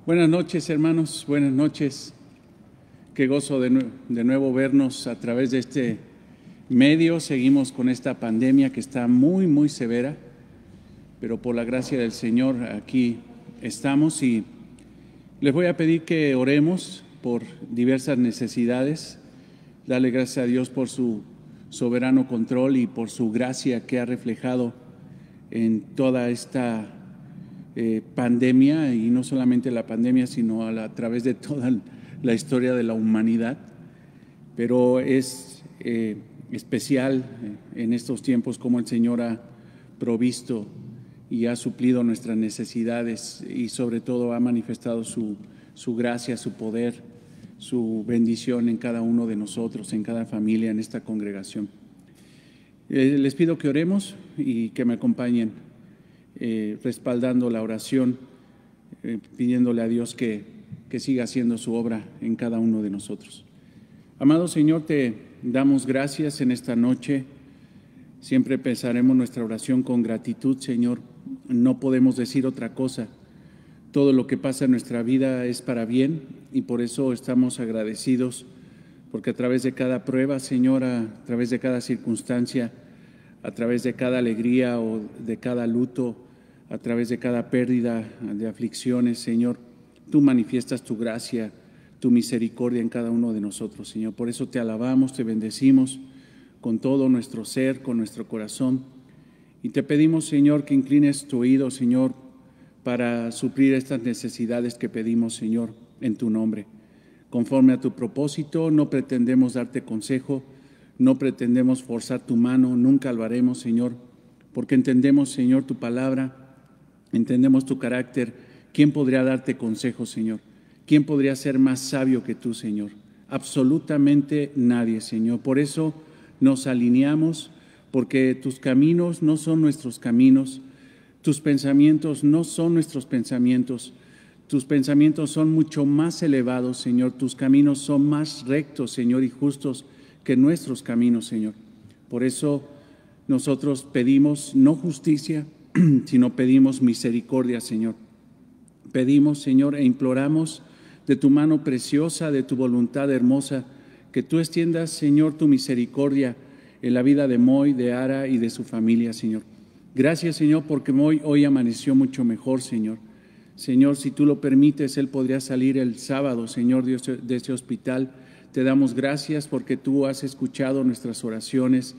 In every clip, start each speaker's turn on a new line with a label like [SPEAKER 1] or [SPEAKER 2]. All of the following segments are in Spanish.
[SPEAKER 1] Buenas noches, hermanos, buenas noches. Qué gozo de nuevo vernos a través de este medio. Seguimos con esta pandemia que está muy, muy severa, pero por la gracia del Señor aquí estamos y les voy a pedir que oremos por diversas necesidades. Darle gracias a Dios por su soberano control y por su gracia que ha reflejado en toda esta pandemia, y no solamente la pandemia, sino a través de toda la historia de la humanidad. Pero es especial en estos tiempos como el Señor ha provisto y ha suplido nuestras necesidades y sobre todo ha manifestado su gracia, su poder, su bendición en cada uno de nosotros, en cada familia, en esta congregación. Les pido que oremos y que me acompañen respaldando la oración, pidiéndole a Dios que siga haciendo su obra en cada uno de nosotros. Amado Señor, te damos gracias en esta noche. Siempre empezaremos nuestra oración con gratitud, Señor. No podemos decir otra cosa. Todo lo que pasa en nuestra vida es para bien y por eso estamos agradecidos, porque a través de cada prueba, Señor, a través de cada circunstancia, a través de cada alegría o de cada luto, a través de cada pérdida, de aflicciones, Señor, tú manifiestas tu gracia, tu misericordia en cada uno de nosotros, Señor. Por eso te alabamos, te bendecimos con todo nuestro ser, con nuestro corazón. Y te pedimos, Señor, que inclines tu oído, Señor, para suplir estas necesidades que pedimos, Señor, en tu nombre. Conforme a tu propósito, no pretendemos darte consejo, no pretendemos forzar tu mano, nunca lo haremos, Señor, porque entendemos, Señor, tu palabra, entendemos tu carácter. ¿Quién podría darte consejo, Señor? ¿Quién podría ser más sabio que tú, Señor? Absolutamente nadie, Señor. Por eso nos alineamos, porque tus caminos no son nuestros caminos, tus pensamientos no son nuestros pensamientos, tus pensamientos son mucho más elevados, Señor. Tus caminos son más rectos, Señor, y justos que nuestros caminos, Señor. Por eso nosotros pedimos no justicia, sino pedimos misericordia, Señor. Pedimos, Señor, e imploramos de tu mano preciosa, de tu voluntad hermosa, que tú extiendas, Señor, tu misericordia en la vida de Moy, de Ara y de su familia, Señor. Gracias, Señor, porque Moy hoy amaneció mucho mejor, Señor. Señor, si tú lo permites, él podría salir el sábado, Señor, de ese hospital. Te damos gracias porque tú has escuchado nuestras oraciones.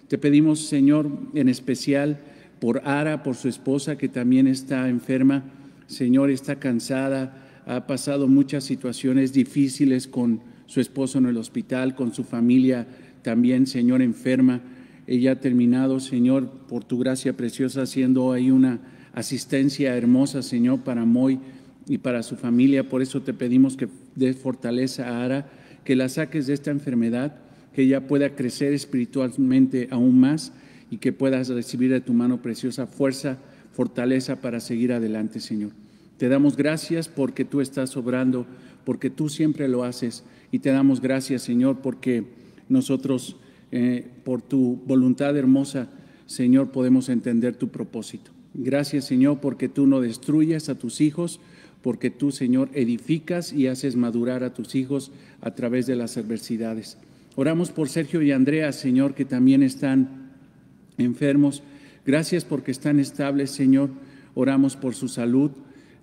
[SPEAKER 1] Te pedimos, Señor, en especial por Ara, por su esposa que también está enferma. Señor, está cansada, ha pasado muchas situaciones difíciles con su esposo en el hospital, con su familia también, Señor, enferma. Ella ha terminado, Señor, por tu gracia preciosa, haciendo ahí una asistencia hermosa, Señor, para Moy y para su familia. Por eso te pedimos que des fortaleza a Ara, que la saques de esta enfermedad, que ella pueda crecer espiritualmente aún más y que puedas recibir de tu mano preciosa fuerza, fortaleza para seguir adelante, Señor. Te damos gracias porque tú estás obrando, porque tú siempre lo haces, y te damos gracias, Señor, porque nosotros, por tu voluntad hermosa, Señor, podemos entender tu propósito. Gracias, Señor, porque tú no destruyes a tus hijos, porque tú, Señor, edificas y haces madurar a tus hijos a través de las adversidades. Oramos por Sergio y Andrea, Señor, que también están enfermos. Gracias porque están estables, Señor. Oramos por su salud.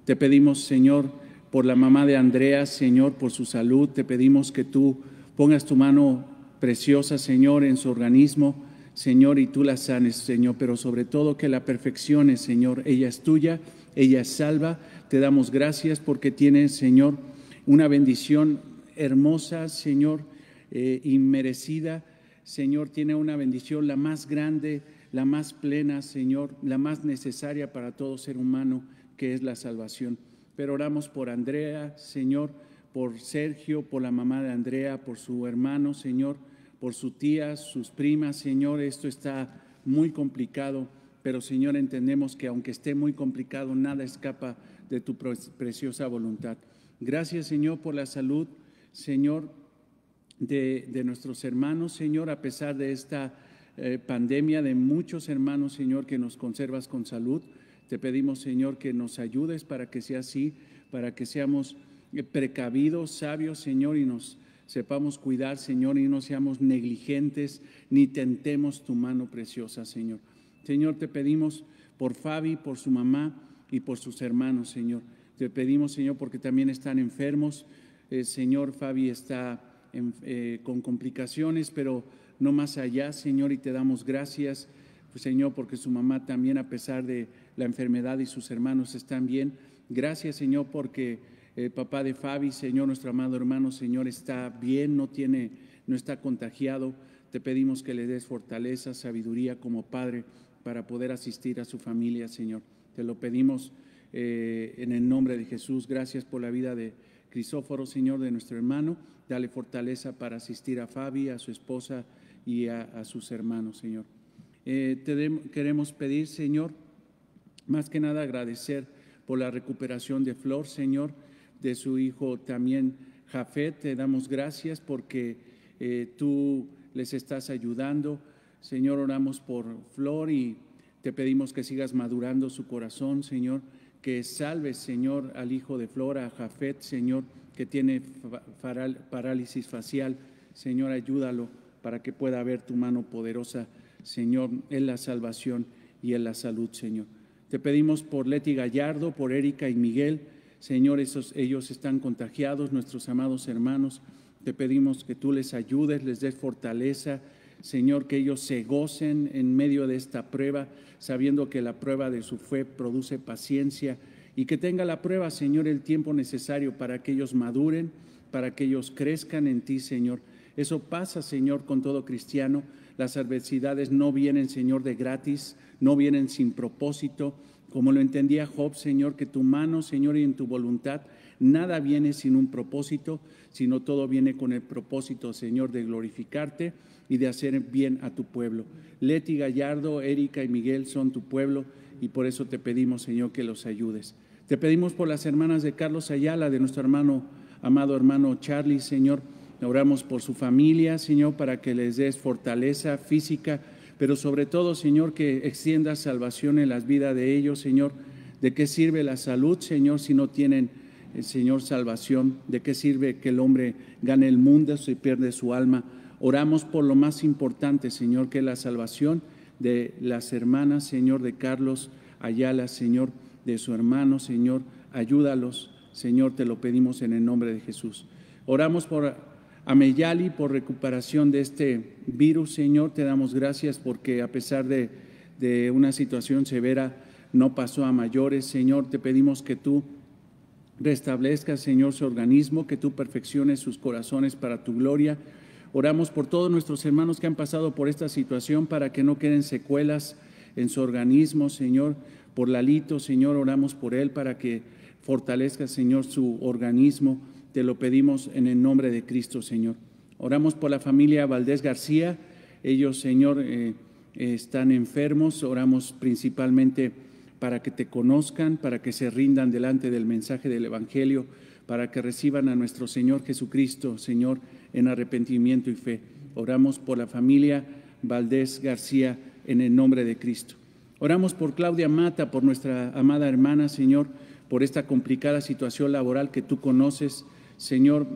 [SPEAKER 1] Te pedimos, Señor, por la mamá de Andrea, Señor, por su salud. Te pedimos que tú pongas tu mano preciosa, Señor, en su organismo, Señor, y tú la sanes, Señor, pero sobre todo que la perfecciones, Señor. Ella es tuya, ella es salva. Te damos gracias porque tienes, Señor, una bendición hermosa, Señor, inmerecida. Señor, tiene una bendición la más grande, la más plena, Señor, la más necesaria para todo ser humano, que es la salvación. Pero oramos por Andrea, Señor, por Sergio, por la mamá de Andrea, por su hermano, Señor, por su tía, sus primas, Señor. Esto está muy complicado, pero, Señor, entendemos que aunque esté muy complicado, nada escapa de tu preciosa voluntad. Gracias, Señor, por la salud, Señor, de nuestros hermanos, Señor, a pesar de esta pandemia, de muchos hermanos, Señor, que nos conservas con salud. Te pedimos, Señor, que nos ayudes para que sea así, para que seamos precavidos, sabios, Señor, y nos sepamos cuidar, Señor, y no seamos negligentes, ni tentemos tu mano preciosa, Señor. Señor, te pedimos por Fabi, por su mamá y por sus hermanos, Señor. Te pedimos, Señor, porque también están enfermos. Señor, Fabi está con complicaciones, pero no más allá, Señor, y te damos gracias, pues, Señor, porque su mamá también, a pesar de la enfermedad, y sus hermanos están bien. Gracias, Señor, porque el papá de Fabi, Señor, nuestro amado hermano, Señor, está bien, no está contagiado. Te pedimos que le des fortaleza, sabiduría como padre para poder asistir a su familia, Señor. Te lo pedimos en el nombre de Jesús. Gracias por la vida de Crisóforo, Señor, de nuestro hermano. Dale fortaleza para asistir a Fabi, a su esposa y a sus hermanos, Señor. Queremos pedir, Señor, más que nada agradecer por la recuperación de Flor, Señor, de su hijo también Jafet. Te damos gracias porque tú les estás ayudando. Señor, oramos por Flor y te pedimos que sigas madurando su corazón, Señor, que salves, Señor, al hijo de Flor, a Jafet, Señor, que tiene parálisis facial. Señor, ayúdalo para que pueda ver tu mano poderosa, Señor, en la salvación y en la salud, Señor. Te pedimos por Leti Gallardo, por Erika y Miguel, Señor, ellos están contagiados, nuestros amados hermanos. Te pedimos que tú les ayudes, les des fortaleza, Señor, que ellos se gocen en medio de esta prueba, sabiendo que la prueba de su fe produce paciencia, y que tenga la prueba, Señor, el tiempo necesario para que ellos maduren, para que ellos crezcan en ti, Señor. Eso pasa, Señor, con todo cristiano. Las adversidades no vienen, Señor, de gratis, no vienen sin propósito, como lo entendía Job, Señor, que tu mano, Señor, y en tu voluntad, nada viene sin un propósito, sino todo viene con el propósito, Señor, de glorificarte y de hacer bien a tu pueblo. Leti Gallardo, Erika y Miguel son tu pueblo, y por eso te pedimos, Señor, que los ayudes. Te pedimos por las hermanas de Carlos Ayala, de nuestro amado hermano Charlie, Señor. Oramos por su familia, Señor, para que les des fortaleza física, pero sobre todo, Señor, que extiendas salvación en las vidas de ellos, Señor. ¿De qué sirve la salud, Señor, si no tienen, Señor, salvación? ¿De qué sirve que el hombre gane el mundo si pierde su alma? Oramos por lo más importante, Señor, que es la salvación de las hermanas, Señor, de Carlos Ayala, Señor, de su hermano, Señor. Ayúdalos, Señor, te lo pedimos en el nombre de Jesús. Oramos por Ameyali, por recuperación de este virus, Señor. Te damos gracias porque a pesar de una situación severa, no pasó a mayores, Señor. Te pedimos que tú restablezcas, Señor, su organismo, que tú perfecciones sus corazones para tu gloria. Oramos por todos nuestros hermanos que han pasado por esta situación para que no queden secuelas en su organismo, Señor. Por Lalito, Señor, oramos por él para que fortalezca, Señor, su organismo. Te lo pedimos en el nombre de Cristo, Señor. Oramos por la familia Valdés García. Ellos, Señor, están enfermos. Oramos principalmente para que te conozcan, para que se rindan delante del mensaje del Evangelio, para que reciban a nuestro Señor Jesucristo, Señor, en arrepentimiento y fe. Oramos por la familia Valdés García en el nombre de Cristo. Oramos por Claudia Mata, por nuestra amada hermana, Señor, por esta complicada situación laboral que tú conoces. Señor,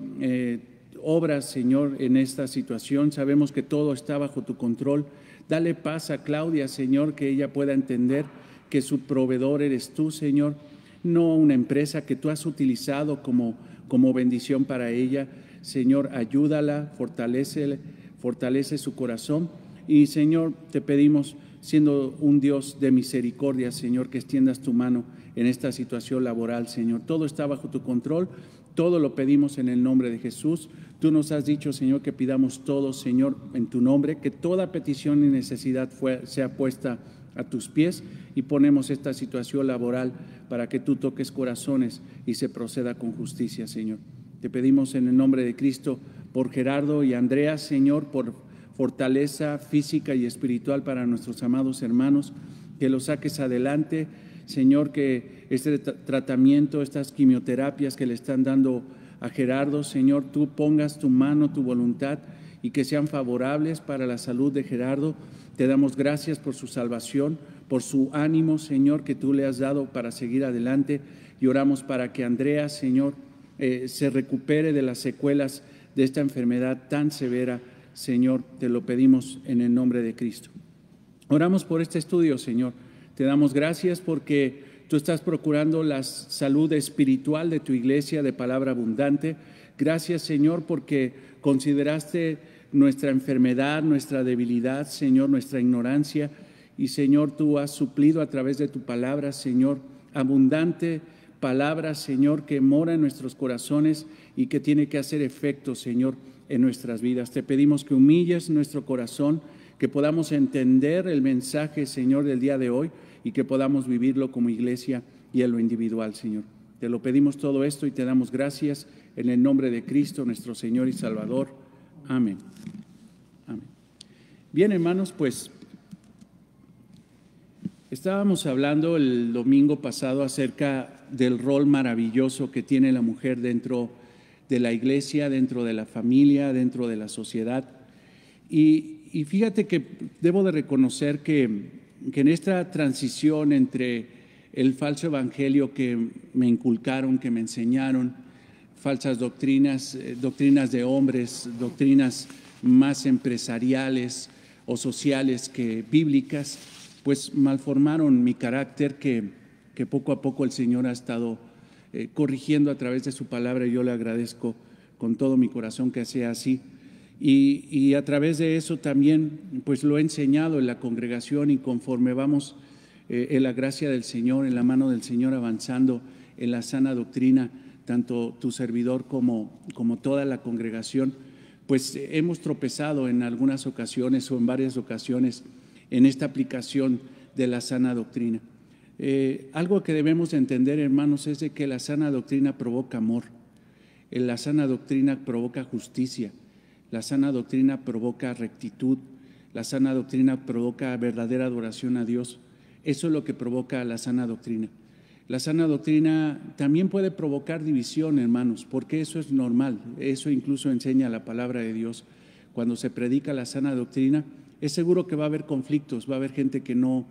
[SPEAKER 1] obras, Señor, en esta situación. Sabemos que todo está bajo tu control. Dale paz a Claudia, Señor, que ella pueda entender que su proveedor eres tú, Señor, no una empresa que tú has utilizado como bendición para ella. Señor, ayúdala, fortalece su corazón. Y, Señor, te pedimos, siendo un Dios de misericordia, Señor, que extiendas tu mano en esta situación laboral, Señor. Todo está bajo tu control. Todo lo pedimos en el nombre de Jesús. Tú nos has dicho, Señor, que pidamos todo, Señor, en tu nombre, que toda petición y necesidad sea puesta a tus pies, y ponemos esta situación laboral para que tú toques corazones y se proceda con justicia, Señor. Te pedimos en el nombre de Cristo por Gerardo y Andrea, Señor, por fortaleza física y espiritual para nuestros amados hermanos, que los saques adelante, Señor, que este tratamiento, estas quimioterapias que le están dando a Gerardo, Señor, tú pongas tu mano, tu voluntad, y que sean favorables para la salud de Gerardo. Te damos gracias por su salvación, por su ánimo, Señor, que tú le has dado para seguir adelante, y oramos para que Andrea, Señor, se recupere de las secuelas de esta enfermedad tan severa. Señor, te lo pedimos en el nombre de Cristo. Oramos por este estudio, Señor. Te damos gracias porque tú estás procurando la salud espiritual de tu iglesia de Palabra Abundante. Gracias, Señor, porque consideraste nuestra enfermedad, nuestra debilidad, Señor, nuestra ignorancia. Y, Señor, tú has suplido a través de tu palabra, Señor, abundante palabra, Señor, que mora en nuestros corazones y que tiene que hacer efecto, Señor, en nuestras vidas. Te pedimos que humilles nuestro corazón, que podamos entender el mensaje, Señor, del día de hoy y que podamos vivirlo como iglesia y en lo individual, Señor. Te lo pedimos todo esto y te damos gracias en el nombre de Cristo, nuestro Señor y Salvador. Amén. Amén. Bien, hermanos, pues estábamos hablando el domingo pasado acerca del rol maravilloso que tiene la mujer dentro de la iglesia, dentro de la familia, dentro de la sociedad. Y fíjate que debo de reconocer que en esta transición entre el falso evangelio que me inculcaron, que me enseñaron, falsas doctrinas, doctrinas de hombres, doctrinas más empresariales o sociales que bíblicas, pues malformaron mi carácter que poco a poco el Señor ha estado corrigiendo a través de su palabra, y yo le agradezco con todo mi corazón que sea así. Y a través de eso también pues lo he enseñado en la congregación, y conforme vamos en la gracia del Señor, en la mano del Señor, avanzando en la sana doctrina, tanto tu servidor como toda la congregación, pues hemos tropezado en algunas ocasiones o en varias ocasiones en esta aplicación de la sana doctrina. Algo que debemos entender, hermanos, es de que la sana doctrina provoca amor, la sana doctrina provoca justicia, la sana doctrina provoca rectitud, la sana doctrina provoca verdadera adoración a Dios. Eso es lo que provoca la sana doctrina. La sana doctrina también puede provocar división, hermanos, porque eso es normal. Eso incluso enseña la palabra de Dios. Cuando se predica la sana doctrina, es seguro que va a haber conflictos, va a haber gente que no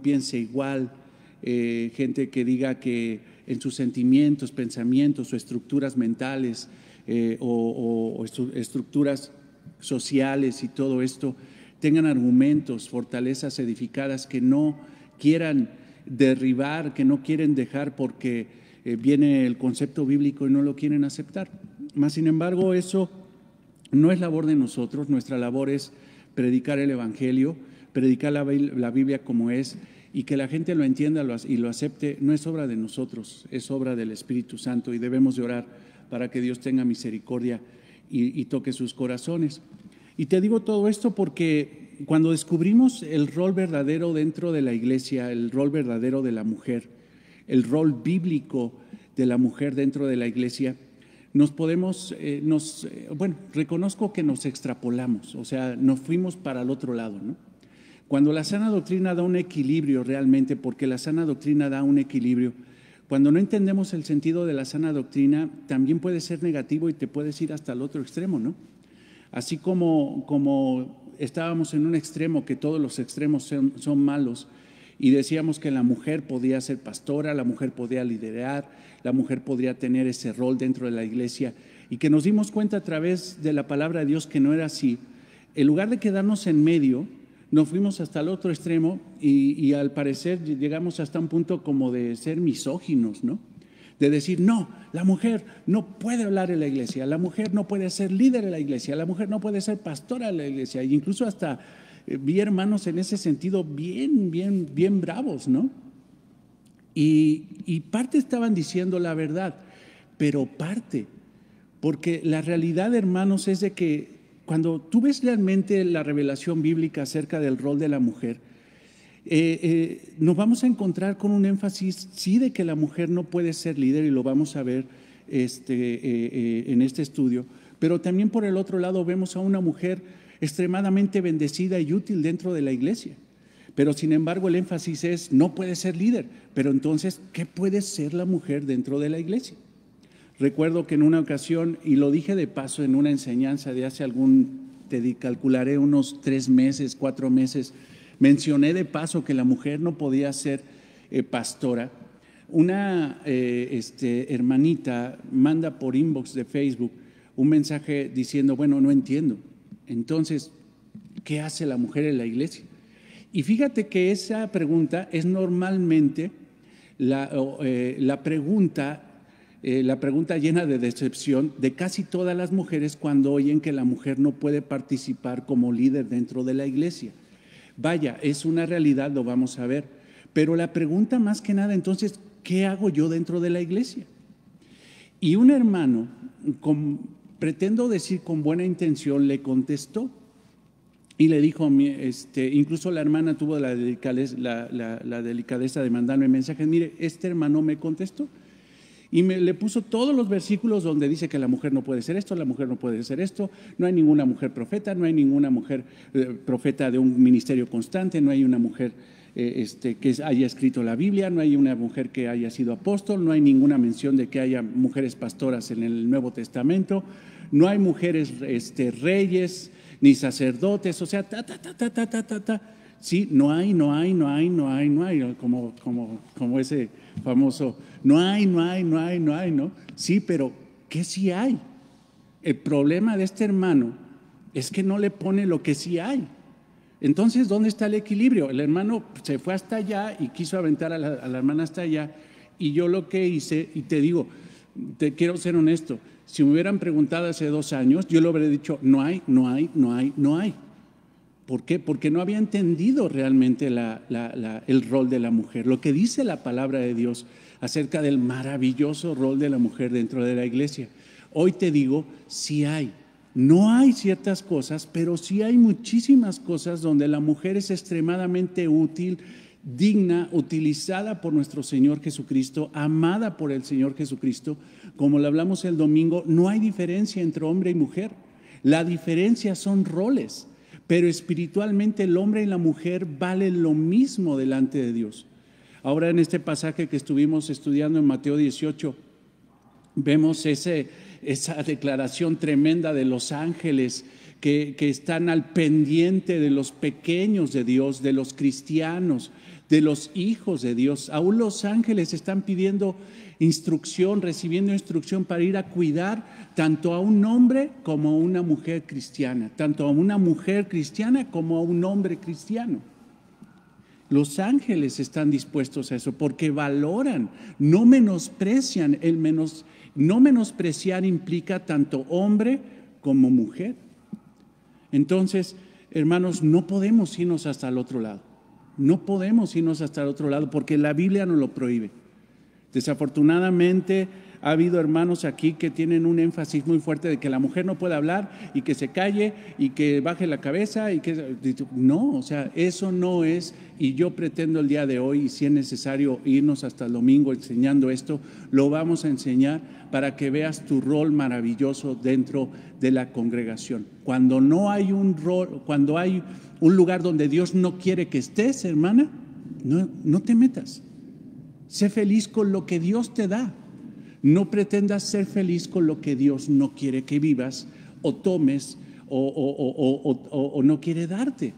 [SPEAKER 1] piense igual, gente que diga que en sus sentimientos, pensamientos o estructuras mentales o estructuras sociales y todo esto tengan argumentos, fortalezas edificadas que no quieran derribar, que no quieren dejar porque viene el concepto bíblico y no lo quieren aceptar. Mas, sin embargo, eso no es labor de nosotros. Nuestra labor es predicar el Evangelio, predicar la Biblia como es, y que la gente lo entienda y lo acepte. No es obra de nosotros, es obra del Espíritu Santo, y debemos de orar para que Dios tenga misericordia y toque sus corazones. Y te digo todo esto porque cuando descubrimos el rol verdadero dentro de la iglesia, el rol verdadero de la mujer, el rol bíblico de la mujer dentro de la iglesia, reconozco que nos extrapolamos, o sea, nos fuimos para el otro lado, ¿no? Cuando la sana doctrina da un equilibrio realmente, porque la sana doctrina da un equilibrio, cuando no entendemos el sentido de la sana doctrina, también puede ser negativo y te puedes ir hasta el otro extremo, ¿no? Así como estábamos en un extremo, que todos los extremos son malos, y decíamos que la mujer podía ser pastora, la mujer podía liderar, la mujer podría tener ese rol dentro de la iglesia, y que nos dimos cuenta a través de la palabra de Dios que no era así. En lugar de quedarnos en medio, nos fuimos hasta el otro extremo y al parecer llegamos hasta un punto como de ser misóginos, ¿no? De decir, no, la mujer no puede hablar en la iglesia, la mujer no puede ser líder en la iglesia, la mujer no puede ser pastora en la iglesia, e incluso hasta vi hermanos en ese sentido bien bravos, ¿no? Y parte estaban diciendo la verdad, pero parte, porque la realidad, hermanos, es de que cuando tú ves realmente la revelación bíblica acerca del rol de la mujer, nos vamos a encontrar con un énfasis, sí, de que la mujer no puede ser líder, y lo vamos a ver en este estudio, pero también por el otro lado vemos a una mujer extremadamente bendecida y útil dentro de la iglesia. Pero sin embargo el énfasis es, no puede ser líder. Pero entonces, ¿qué puede ser la mujer dentro de la iglesia? Recuerdo que en una ocasión, y lo dije de paso en una enseñanza de hace algún calcularé unos 3 meses, 4 meses, mencioné de paso que la mujer no podía ser pastora. Una hermanita manda por inbox de Facebook un mensaje diciendo, bueno, no entiendo. Entonces, ¿qué hace la mujer en la iglesia? Y fíjate que esa pregunta es normalmente la pregunta llena de decepción de casi todas las mujeres cuando oyen que la mujer no puede participar como líder dentro de la iglesia. Vaya, es una realidad, lo vamos a ver. Pero la pregunta más que nada, entonces, ¿qué hago yo dentro de la iglesia? Y un hermano, pretendo decir con buena intención, le contestó y le dijo, incluso la hermana tuvo la delicadeza de mandarme mensajes, mire, este hermano me contestó y le puso todos los versículos donde dice que la mujer no puede ser esto, la mujer no puede ser esto, no hay ninguna mujer profeta, no hay ninguna mujer profeta de un ministerio constante, no hay una mujer que haya escrito la Biblia, no hay una mujer que haya sido apóstol, no hay ninguna mención de que haya mujeres pastoras en el Nuevo Testamento, no hay mujeres reyes ni sacerdotes, o sea, sí, no hay, como ese famoso, no hay, ¿no? Sí, pero ¿qué sí hay? El problema de este hermano es que no le pone lo que sí hay. Entonces, ¿dónde está el equilibrio? El hermano se fue hasta allá y quiso aventar a la hermana hasta allá, y yo lo que hice, y te digo, te quiero ser honesto, si me hubieran preguntado hace 2 años, yo le hubiera dicho, no hay. ¿Por qué? Porque no había entendido realmente el rol de la mujer, lo que dice la palabra de Dios acerca del maravilloso rol de la mujer dentro de la iglesia. Hoy te digo, sí hay. No hay ciertas cosas, pero sí hay muchísimas cosas donde la mujer es extremadamente útil, digna, utilizada por nuestro Señor Jesucristo, amada por el Señor Jesucristo. Como le hablamos el domingo, no hay diferencia entre hombre y mujer. La diferencia son roles, pero espiritualmente el hombre y la mujer valen lo mismo delante de Dios. Ahora, en este pasaje que estuvimos estudiando en Mateo 18, vemos esa declaración tremenda de los ángeles que están al pendiente de los pequeños de Dios, de los cristianos, de los hijos de Dios. Aún los ángeles están pidiendo instrucción, recibiendo instrucción para ir a cuidar tanto a un hombre como a una mujer cristiana, tanto a una mujer cristiana como a un hombre cristiano. Los ángeles están dispuestos a eso porque valoran, no menosprecian. No menospreciar implica tanto hombre como mujer. Entonces, hermanos, no podemos irnos hasta el otro lado. No podemos irnos hasta el otro lado porque la Biblia nos lo prohíbe. Desafortunadamente, ha habido hermanos aquí que tienen un énfasis muy fuerte de que la mujer no puede hablar y que se calle y que baje la cabeza y que no, o sea, eso no es. Y yo pretendo el día de hoy, y si es necesario irnos hasta el domingo enseñando esto, lo vamos a enseñar para que veas tu rol maravilloso dentro de la congregación. Cuando no hay un rol, cuando hay un lugar donde Dios no quiere que estés, hermana, no te metas. Sé feliz con lo que Dios te da. No pretendas ser feliz con lo que Dios no quiere que vivas o tomes o no quiere darte.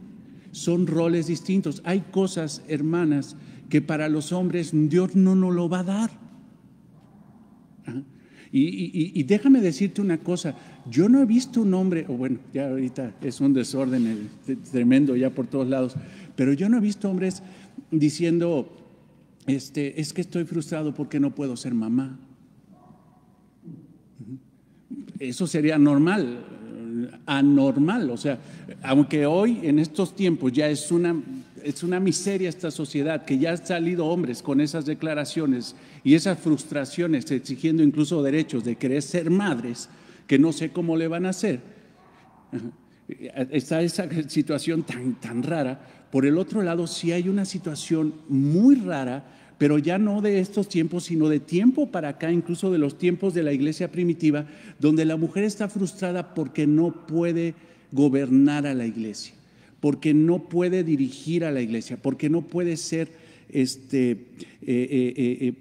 [SPEAKER 1] Son roles distintos. Hay cosas, hermanas, que para los hombres Dios no nos lo va a dar. Y déjame decirte una cosa, yo no he visto un hombre, o bueno, ya ahorita es un desorden tremendo ya por todos lados, pero yo no he visto hombres diciendo, es que estoy frustrado porque no puedo ser mamá. Eso sería normal, anormal. O sea, aunque hoy en estos tiempos ya es una miseria esta sociedad, que ya han salido hombres con esas declaraciones y esas frustraciones exigiendo incluso derechos de querer ser madres, que no sé cómo le van a hacer. Está esa situación tan rara. Por el otro lado, sí hay una situación muy rara, pero ya no de estos tiempos, sino de tiempo para acá, incluso de los tiempos de la iglesia primitiva, donde la mujer está frustrada porque no puede gobernar a la iglesia, porque no puede dirigir a la iglesia, porque no puede ser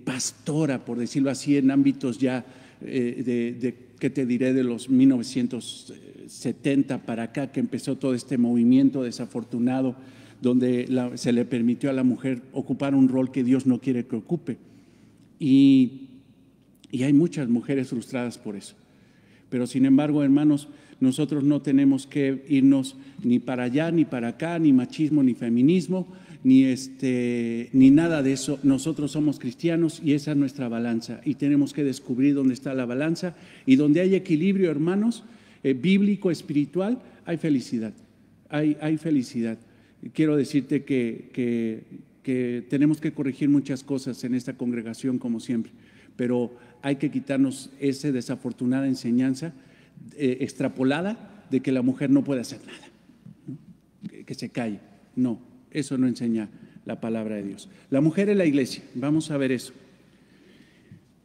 [SPEAKER 1] pastora, por decirlo así, en ámbitos ya ¿qué te diré? De los 1970 para acá, que empezó todo este movimiento desafortunado, donde se le permitió a la mujer ocupar un rol que Dios no quiere que ocupe. Y hay muchas mujeres frustradas por eso. Pero sin embargo, hermanos, nosotros no tenemos que irnos ni para allá, ni para acá, ni machismo, ni feminismo, ni nada de eso. Nosotros somos cristianos y esa es nuestra balanza. Y tenemos que descubrir dónde está la balanza. Y donde hay equilibrio, hermanos, bíblico, espiritual, hay felicidad. Hay felicidad. Quiero decirte que tenemos que corregir muchas cosas en esta congregación, como siempre, pero hay que quitarnos esa desafortunada enseñanza extrapolada de que la mujer no puede hacer nada, ¿no? Que se calle. No, eso no enseña la palabra de Dios. La mujer en la iglesia, vamos a ver eso.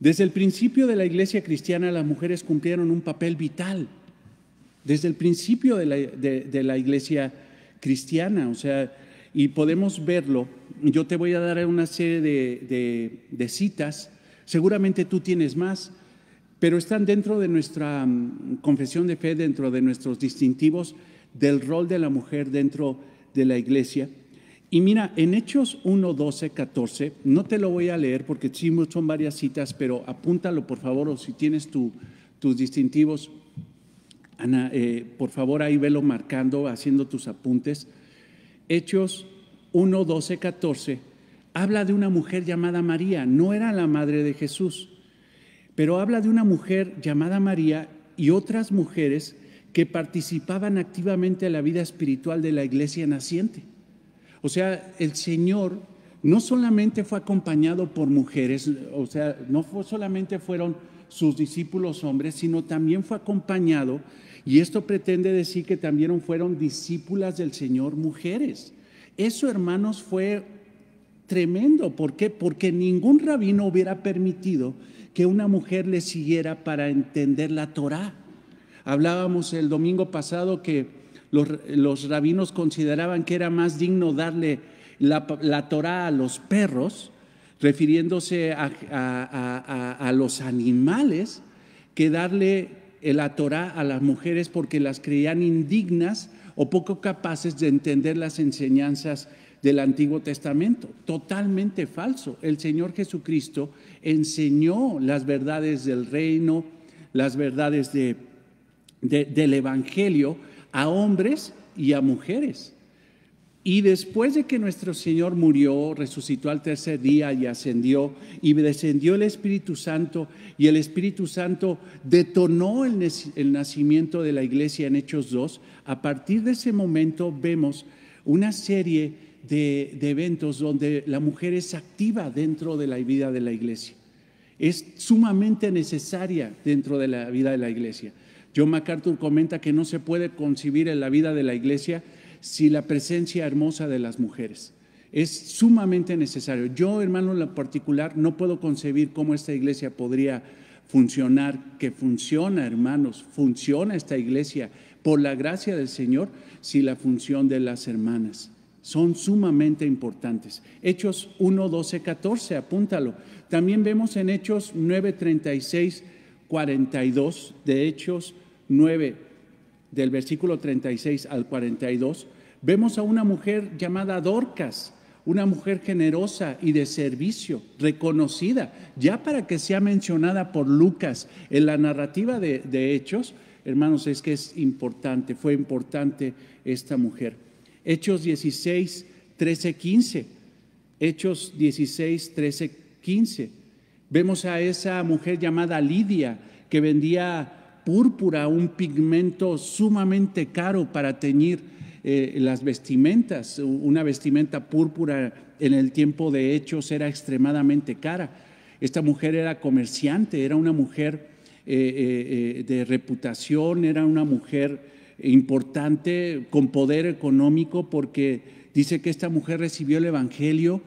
[SPEAKER 1] Desde el principio de la iglesia cristiana, las mujeres cumplieron un papel vital. Desde el principio de la iglesia cristiana, o sea, y podemos verlo. Yo te voy a dar una serie de citas, seguramente tú tienes más, pero están dentro de nuestra confesión de fe, dentro de nuestros distintivos del rol de la mujer dentro de la iglesia. Y mira, en Hechos 1, 12, 14, no te lo voy a leer porque sí son varias citas, pero apúntalo por favor, o si tienes tus distintivos, Ana, por favor ahí velo marcando, haciendo tus apuntes. Hechos 1, 12, 14, habla de una mujer llamada María. No era la madre de Jesús, pero habla de una mujer llamada María y otras mujeres que participaban activamente en la vida espiritual de la iglesia naciente. O sea, el Señor no solamente fue acompañado por mujeres, o sea, no solamente fueron sus discípulos hombres, sino también fue acompañado, y esto pretende decir que también fueron discípulas del Señor mujeres. Eso, hermanos, fue tremendo. ¿Por qué? Porque ningún rabino hubiera permitido que una mujer le siguiera para entender la Torá. Hablábamos el domingo pasado que los rabinos consideraban que era más digno darle la Torá a los perros, refiriéndose a los animales, que darle la Torá a las mujeres porque las creían indignas o poco capaces de entender las enseñanzas del Antiguo Testamento. Totalmente falso. El Señor Jesucristo enseñó las verdades del reino, las verdades del Evangelio a hombres y a mujeres. Y después de que nuestro Señor murió, resucitó al tercer día y ascendió, y descendió el Espíritu Santo, y el Espíritu Santo detonó el nacimiento de la iglesia en Hechos 2, a partir de ese momento vemos una serie de eventos donde la mujer es activa dentro de la vida de la iglesia. Es sumamente necesaria dentro de la vida de la iglesia. John MacArthur comenta que no se puede concebir en la vida de la iglesia sin la presencia hermosa de las mujeres. Es sumamente necesario. Yo, hermano, en lo particular, no puedo concebir cómo esta iglesia podría funcionar, que funciona, hermanos, funciona esta iglesia por la gracia del Señor, sin la función de las hermanas. Son sumamente importantes. Hechos 1, 12, 14, apúntalo. También vemos en Hechos 9, 36, 42, de Hechos 9, del versículo 36 al 42, vemos a una mujer llamada Dorcas, una mujer generosa y de servicio, reconocida, ya para que sea mencionada por Lucas en la narrativa de Hechos. Hermanos, es que es importante, fue importante esta mujer. Hechos 16, 13, 15. Hechos 16, 13, 15. Vemos a esa mujer llamada Lidia, que vendía púrpura, un pigmento sumamente caro para teñir las vestimentas. Una vestimenta púrpura en el tiempo de Hechos era extremadamente cara. Esta mujer era comerciante, era una mujer de reputación, era una mujer importante, con poder económico, porque dice que esta mujer recibió el Evangelio,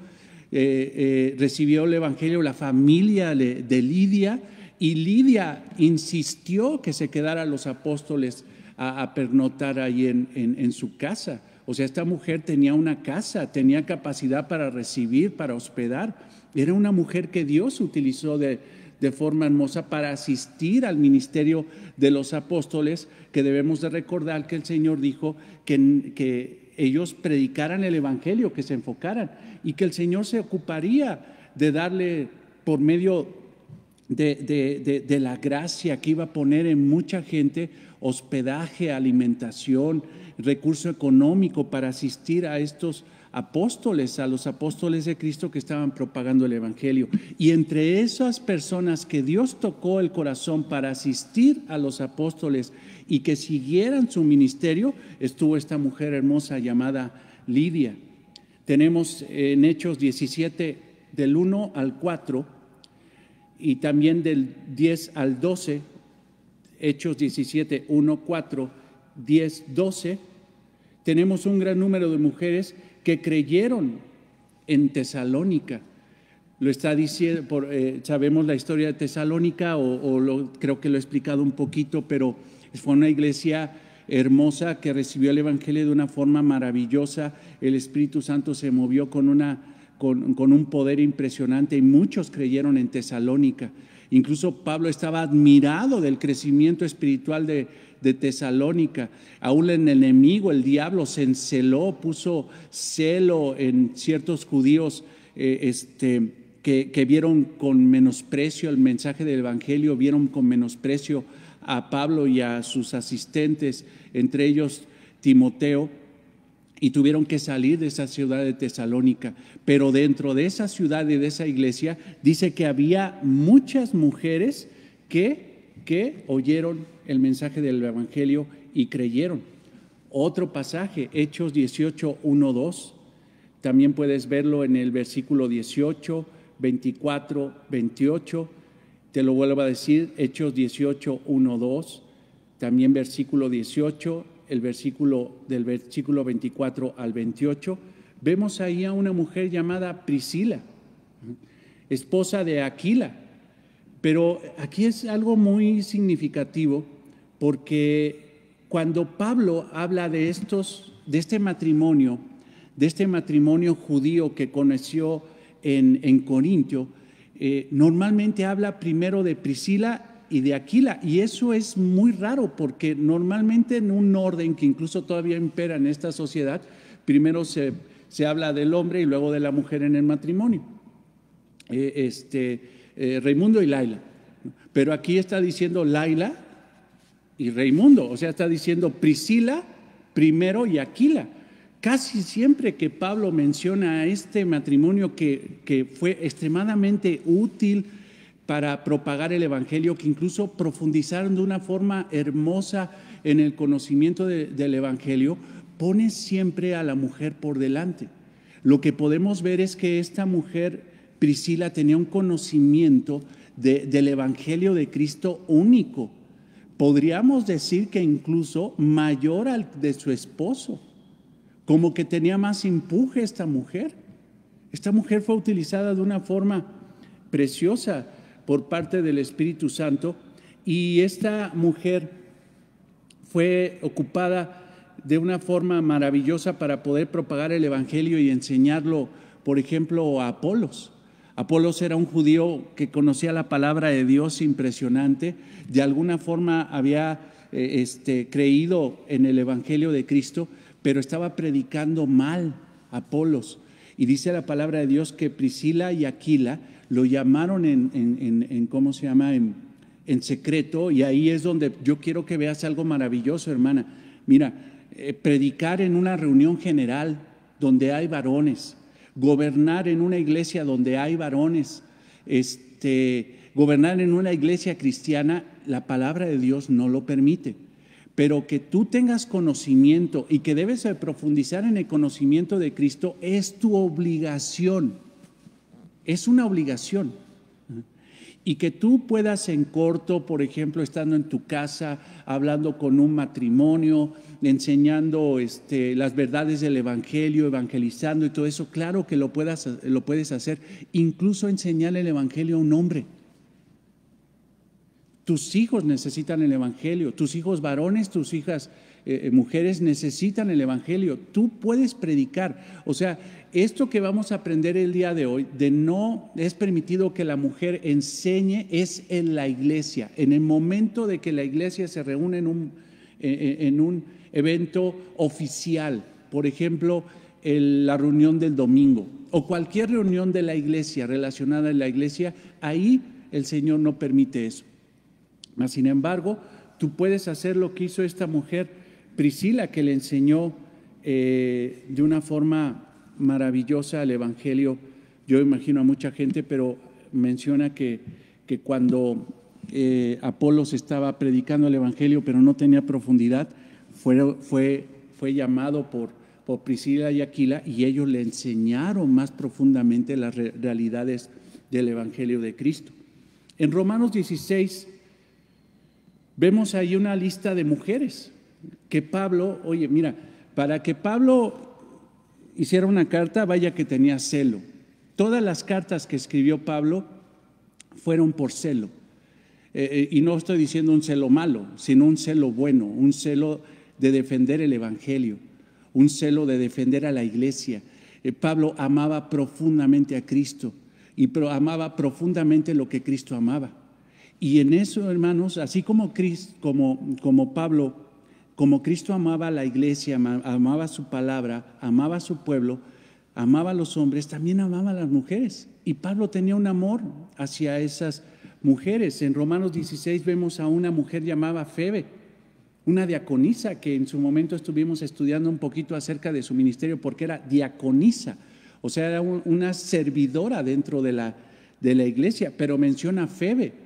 [SPEAKER 1] la familia de Lidia, y Lidia insistió que se quedaran los apóstoles a pernoctar ahí en su casa. O sea, esta mujer tenía una casa, tenía capacidad para recibir, para hospedar. Era una mujer que Dios utilizó de de forma hermosa para asistir al ministerio de los apóstoles, que debemos de recordar que el Señor dijo que ellos predicaran el evangelio, que se enfocaran, y que el Señor se ocuparía de darle por medio de la gracia que iba a poner en mucha gente hospedaje, alimentación, recurso económico para asistir a estos apóstoles, a los apóstoles de Cristo que estaban propagando el evangelio. Y entre esas personas que Dios tocó el corazón para asistir a los apóstoles y que siguieran su ministerio, estuvo esta mujer hermosa llamada Lidia. Tenemos en Hechos 17 del 1 al 4 y también del 10 al 12, Hechos 17, 1, 4, 10, 12, tenemos un gran número de mujeres que creyeron en Tesalónica. Lo está diciendo, sabemos la historia de Tesalónica, creo que lo he explicado un poquito, pero fue una iglesia hermosa que recibió el evangelio de una forma maravillosa. El Espíritu Santo se movió con un poder impresionante y muchos creyeron en Tesalónica. Incluso Pablo estaba admirado del crecimiento espiritual de Tesalónica. Aún el enemigo, el diablo, se enceló, puso celo en ciertos judíos que vieron con menosprecio el mensaje del evangelio, vieron con menosprecio a Pablo y a sus asistentes, entre ellos Timoteo, y tuvieron que salir de esa ciudad de Tesalónica. Pero dentro de esa ciudad y de esa iglesia dice que había muchas mujeres que oyeron el mensaje del evangelio y creyeron. Otro pasaje, Hechos 18, 1, 2, también puedes verlo en el versículo 18, 24, 28. Te lo vuelvo a decir, Hechos 18, 1, 2, también versículo 18, del versículo 24 al 28, vemos ahí a una mujer llamada Priscila, esposa de Aquila. Pero aquí es algo muy significativo, porque cuando Pablo habla de este matrimonio judío que conoció en Corintio, normalmente habla primero de Priscila y de Aquila, y eso es muy raro, porque normalmente en un orden que incluso todavía impera en esta sociedad, primero se habla del hombre y luego de la mujer en el matrimonio. Raimundo y Laila, pero aquí está diciendo Laila y Raimundo, o sea, está diciendo Priscila primero y Aquila. Casi siempre que Pablo menciona a este matrimonio que fue extremadamente útil para propagar el evangelio, que incluso profundizaron de una forma hermosa en el conocimiento del evangelio, pone siempre a la mujer por delante. Lo que podemos ver es que esta mujer, Priscila, tenía un conocimiento del evangelio de Cristo único. Podríamos decir que incluso mayor al de su esposo, como que tenía más empuje esta mujer. Esta mujer fue utilizada de una forma preciosa por parte del Espíritu Santo, y esta mujer fue ocupada de una forma maravillosa para poder propagar el evangelio y enseñarlo, por ejemplo, a Apolos. Apolos era un judío que conocía la palabra de Dios impresionante, de alguna forma había creído en el evangelio de Cristo, pero estaba predicando mal a Apolos. Y dice la palabra de Dios que Priscila y Aquila lo llamaron ¿cómo se llama? En secreto, y ahí es donde yo quiero que veas algo maravilloso, hermana. Mira, predicar en una reunión general donde hay varones, gobernar en una iglesia donde hay varones, gobernar en una iglesia cristiana, la palabra de Dios no lo permite. Pero que tú tengas conocimiento y que debes de profundizar en el conocimiento de Cristo es tu obligación. Es una obligación. Y que tú puedas en corto, por ejemplo, estando en tu casa, hablando con un matrimonio, enseñando las verdades del evangelio, evangelizando y todo eso, claro que lo puedes hacer. Incluso enseñar el evangelio a un hombre. Tus hijos necesitan el Evangelio, tus hijos varones, tus hijas mujeres necesitan el Evangelio. Tú puedes predicar. O sea, esto que vamos a aprender el día de hoy, de no es permitido que la mujer enseñe, es en la iglesia. En el momento de que la iglesia se reúne en un evento oficial, por ejemplo, la reunión del domingo o cualquier reunión de la iglesia relacionada a la iglesia, ahí el Señor no permite eso. Mas, sin embargo, tú puedes hacer lo que hizo esta mujer Priscila, que le enseñó de una forma maravillosa el Evangelio. Yo imagino a mucha gente, pero menciona que cuando Apolos estaba predicando el Evangelio, pero no tenía profundidad, fue llamado por Priscila y Aquila, y ellos le enseñaron más profundamente las realidades del Evangelio de Cristo. En Romanos 16 vemos ahí una lista de mujeres que Pablo, oye, mira, para que Pablo hiciera una carta, vaya que tenía celo. Todas las cartas que escribió Pablo fueron por celo. Y no estoy diciendo un celo malo, sino un celo bueno, un celo de defender el Evangelio, un celo de defender a la iglesia. Pablo amaba profundamente a Cristo y amaba profundamente lo que Cristo amaba. Y en eso, hermanos, así como Pablo, como Cristo amaba a la iglesia, amaba su palabra, amaba a su pueblo, amaba a los hombres, también amaba a las mujeres. Y Pablo tenía un amor hacia esas mujeres. En Romanos 16 vemos a una mujer llamada Febe, una diaconisa, que en su momento estuvimos estudiando un poquito acerca de su ministerio, porque era diaconisa, o sea, era una servidora dentro de la iglesia, pero menciona a Febe.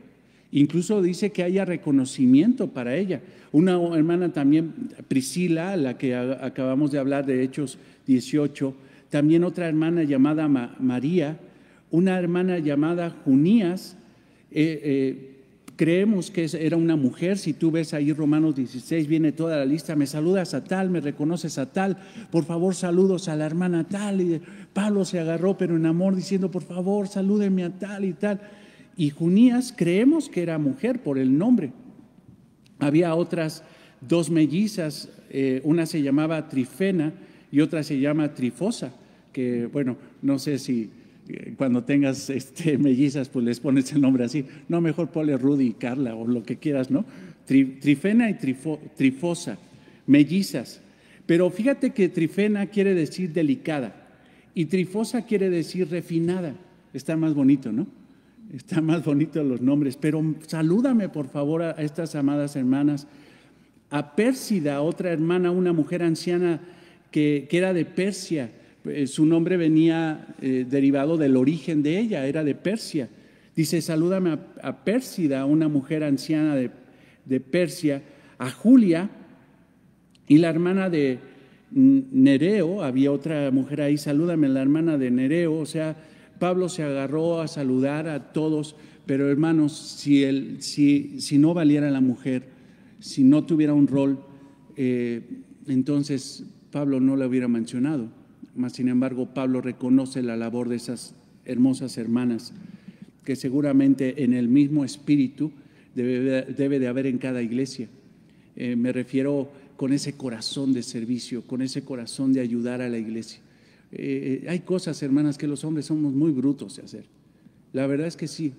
[SPEAKER 1] Incluso dice que haya reconocimiento para ella. Una hermana también, Priscila, la que acabamos de hablar de Hechos 18, también otra hermana llamada María, una hermana llamada Junías, creemos que era una mujer. Si tú ves ahí Romanos 16, viene toda la lista: me saludas a tal, me reconoces a tal, por favor saludos a la hermana tal. Y Pablo se agarró, pero en amor, diciendo, por favor salúdenme a tal y tal. Y Junías creemos que era mujer por el nombre. Había otras dos mellizas, una se llamaba Trifena y otra se llama Trifosa, que bueno, no sé si cuando tengas mellizas pues les pones el nombre así. No, mejor ponle Rudy y Carla o lo que quieras, ¿no? Trifena y Trifosa, mellizas. Pero fíjate que Trifena quiere decir delicada y Trifosa quiere decir refinada. Está más bonito, ¿no? Están más bonitos los nombres, pero salúdame por favor a estas amadas hermanas. A Pérsida, otra hermana, una mujer anciana que era de Persia. Su nombre venía derivado del origen de ella, era de Persia. Dice, salúdame a Pérsida, una mujer anciana de Persia. A Julia y la hermana de Nereo, había otra mujer ahí, salúdame la hermana de Nereo. O sea, Pablo se agarró a saludar a todos, pero hermanos, si no valiera la mujer, si no tuviera un rol, entonces Pablo no la hubiera mencionado. Mas, sin embargo, Pablo reconoce la labor de esas hermosas hermanas, que seguramente en el mismo espíritu debe de haber en cada iglesia. Me refiero con ese corazón de servicio, con ese corazón de ayudar a la iglesia. Hay cosas, hermanas, que los hombres somos muy brutos de hacer. La verdad es que sí.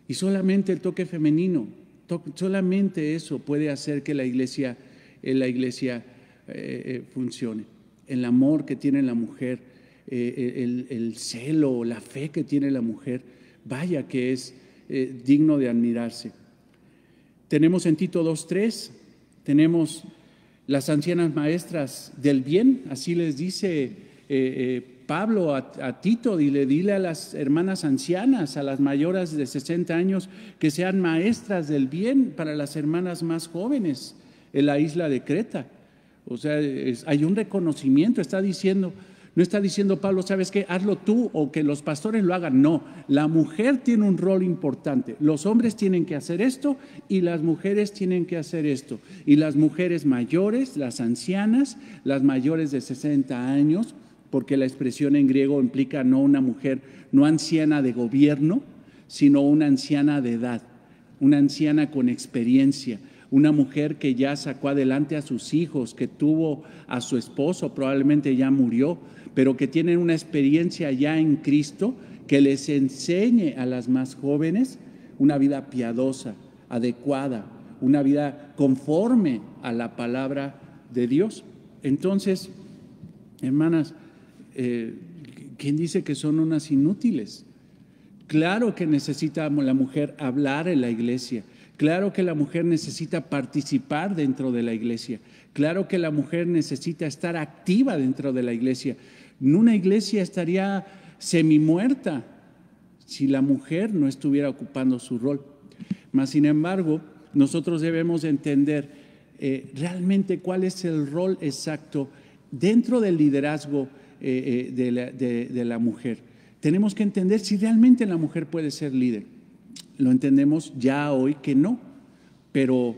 [SPEAKER 1] Y solamente el toque femenino, solamente eso puede hacer que la iglesia funcione. El amor que tiene la mujer, el celo, la fe que tiene la mujer, vaya que es digno de admirarse. Tenemos en Tito 2:3, tenemos las ancianas maestras del bien, así les dice Pablo a Tito, dile a las hermanas ancianas, a las mayores de 60 años, que sean maestras del bien para las hermanas más jóvenes en la isla de Creta. O sea, hay un reconocimiento, no está diciendo Pablo, ¿sabes qué? Hazlo tú o que los pastores lo hagan. No, la mujer tiene un rol importante. Los hombres tienen que hacer esto y las mujeres tienen que hacer esto. Y las mujeres mayores, las ancianas, las mayores de 60 años, porque la expresión en griego implica no una mujer, no anciana de gobierno, sino una anciana de edad. una anciana con experiencia, una mujer que ya sacó adelante a sus hijos, que tuvo a su esposo, probablemente ya murió, pero que tienen una experiencia ya en Cristo, que les enseñe a las más jóvenes una vida piadosa, adecuada, una vida conforme a la palabra de Dios. Entonces, hermanas, ¿quién dice que son unas inútiles? Claro que necesita la mujer hablar en la iglesia. Claro que la mujer necesita participar dentro de la iglesia. Claro que la mujer necesita estar activa dentro de la iglesia. Una iglesia estaría semimuerta si la mujer no estuviera ocupando su rol. Mas, sin embargo, nosotros debemos entender realmente cuál es el rol exacto dentro del liderazgo de la mujer. Tenemos que entender si realmente la mujer puede ser líder. Lo entendemos ya hoy que no, pero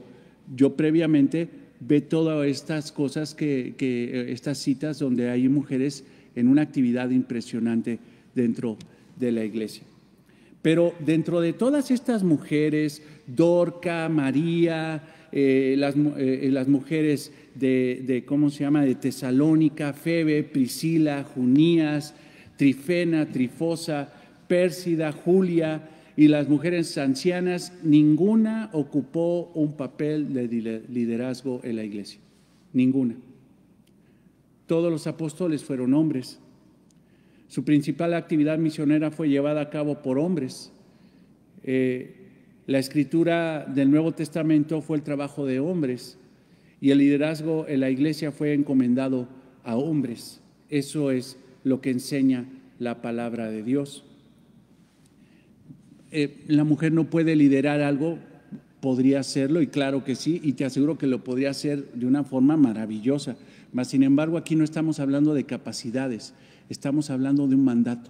[SPEAKER 1] yo previamente ve todas estas cosas, estas citas donde hay mujeres en una actividad impresionante dentro de la iglesia. Pero dentro de todas estas mujeres, Dorca, María, las mujeres ¿cómo se llama?, de Tesalónica, Febe, Priscila, Junías, Trifena, Trifosa, Pérsida, Julia y las mujeres ancianas, ninguna ocupó un papel de liderazgo en la iglesia, ninguna. Todos los apóstoles fueron hombres. Su principal actividad misionera fue llevada a cabo por hombres. La escritura del Nuevo Testamento fue el trabajo de hombres y el liderazgo en la iglesia fue encomendado a hombres. Eso es lo que enseña la palabra de Dios. La mujer no puede liderar algo, podría hacerlo, y claro que sí, y te aseguro que lo podría hacer de una forma maravillosa. Mas, sin embargo, aquí no estamos hablando de capacidades, estamos hablando de un mandato.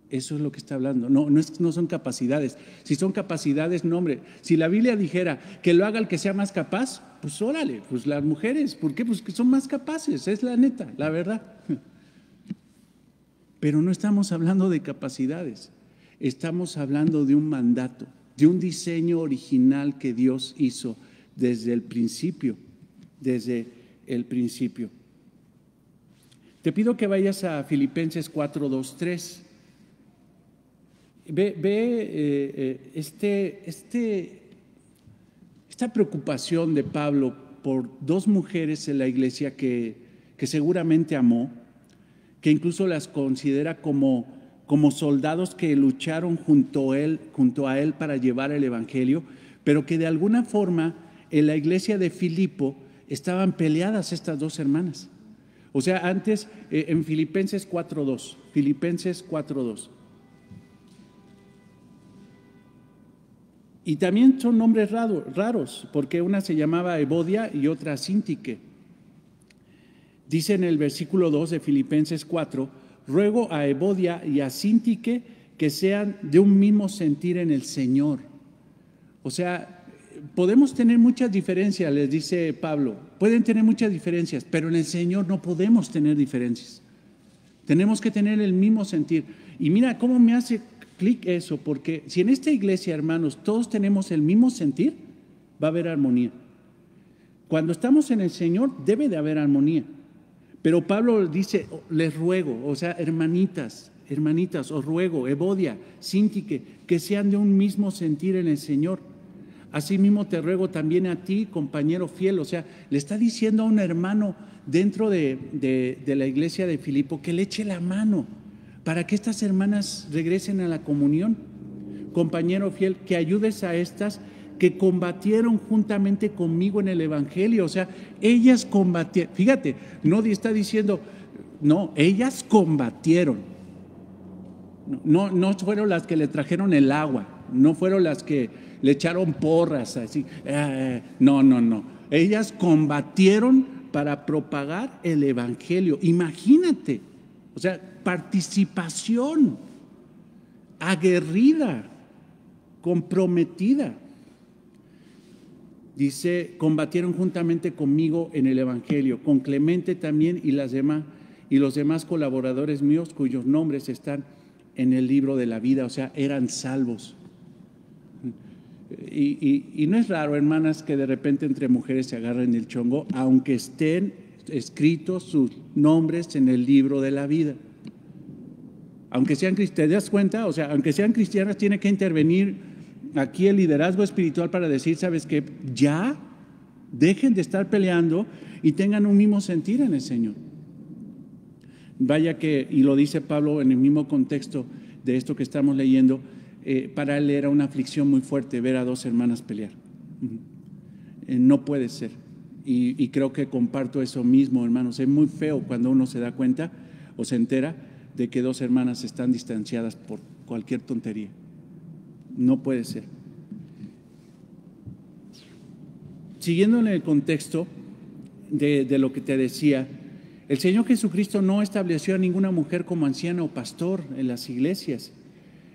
[SPEAKER 1] Eso es lo que está hablando. No son capacidades. Si son capacidades, no, hombre. Si la Biblia dijera que lo haga el que sea más capaz, pues órale, pues las mujeres, ¿por qué? Pues que son más capaces, es la neta, la verdad. Pero no estamos hablando de capacidades, estamos hablando de un mandato, de un diseño original que Dios hizo desde el principio, Te pido que vayas a Filipenses 4, 2, 3. Ve esta preocupación de Pablo por dos mujeres en la iglesia que seguramente amó, que incluso las considera como soldados que lucharon junto a él para llevar el evangelio, pero que de alguna forma en la iglesia de Filipo estaban peleadas estas dos hermanas. O sea, antes en Filipenses 4:2, Filipenses 4:2. Y también son nombres raros, porque una se llamaba Evodia y otra Síntique. Dice en el versículo 2 de Filipenses 4: ruego a Evodia y a Síntique que sean de un mismo sentir en el Señor. O sea, podemos tener muchas diferencias, les dice Pablo, pueden tener muchas diferencias, pero en el Señor no podemos tener diferencias. Tenemos que tener el mismo sentir. Y mira cómo me hace clic eso, porque si en esta iglesia, hermanos, todos tenemos el mismo sentir, va a haber armonía. Cuando estamos en el Señor, debe de haber armonía. Pero Pablo dice, les ruego, o sea, hermanitas, os ruego, Evodia, Síntique, que sean de un mismo sentir en el Señor. Asimismo te ruego también a ti, compañero fiel. O sea, le está diciendo a un hermano dentro de la iglesia de Filipo que le eche la mano para que estas hermanas regresen a la comunión. Compañero fiel, que ayudes a estas que combatieron juntamente conmigo en el evangelio. O sea, ellas combatieron. Fíjate, no está diciendo, no, ellas combatieron. No fueron las que le trajeron el agua, no fueron las que le echaron porras, así. No. Ellas combatieron para propagar el evangelio. Imagínate, o sea, participación aguerrida, comprometida. Dice, combatieron juntamente conmigo en el evangelio, con Clemente también y los demás colaboradores míos cuyos nombres están en el libro de la vida. O sea, eran salvos. Y no es raro, hermanas, que de repente entre mujeres se agarren el chongo, aunque estén escritos sus nombres en el libro de la vida. Aunque sean cristianas, ¿te das cuenta? O sea, aunque sean cristianas, tiene que intervenir aquí el liderazgo espiritual para decir, ¿sabes qué? Ya dejen de estar peleando y tengan un mismo sentir en el Señor. Vaya que, y lo dice Pablo en el mismo contexto de esto que estamos leyendo, para él era una aflicción muy fuerte ver a dos hermanas pelear. No puede ser. Y creo que comparto eso mismo, hermanos. Es muy feo cuando uno se da cuenta o se entera de que dos hermanas están distanciadas por cualquier tontería. No puede ser. Siguiendo en el contexto de lo que te decía, el Señor Jesucristo no estableció a ninguna mujer como anciana o pastor en las iglesias.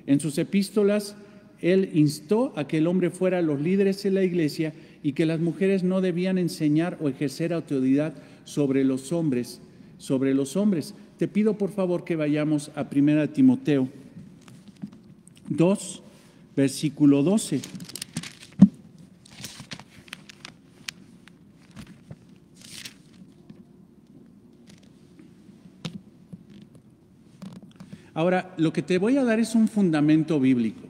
[SPEAKER 1] En sus epístolas, Él instó a que el hombre fuera los líderes de la iglesia y que las mujeres no debían enseñar o ejercer autoridad sobre los hombres. Te pido por favor que vayamos a 1 Timoteo 2, versículo 12. Ahora, lo que te voy a dar es un fundamento bíblico.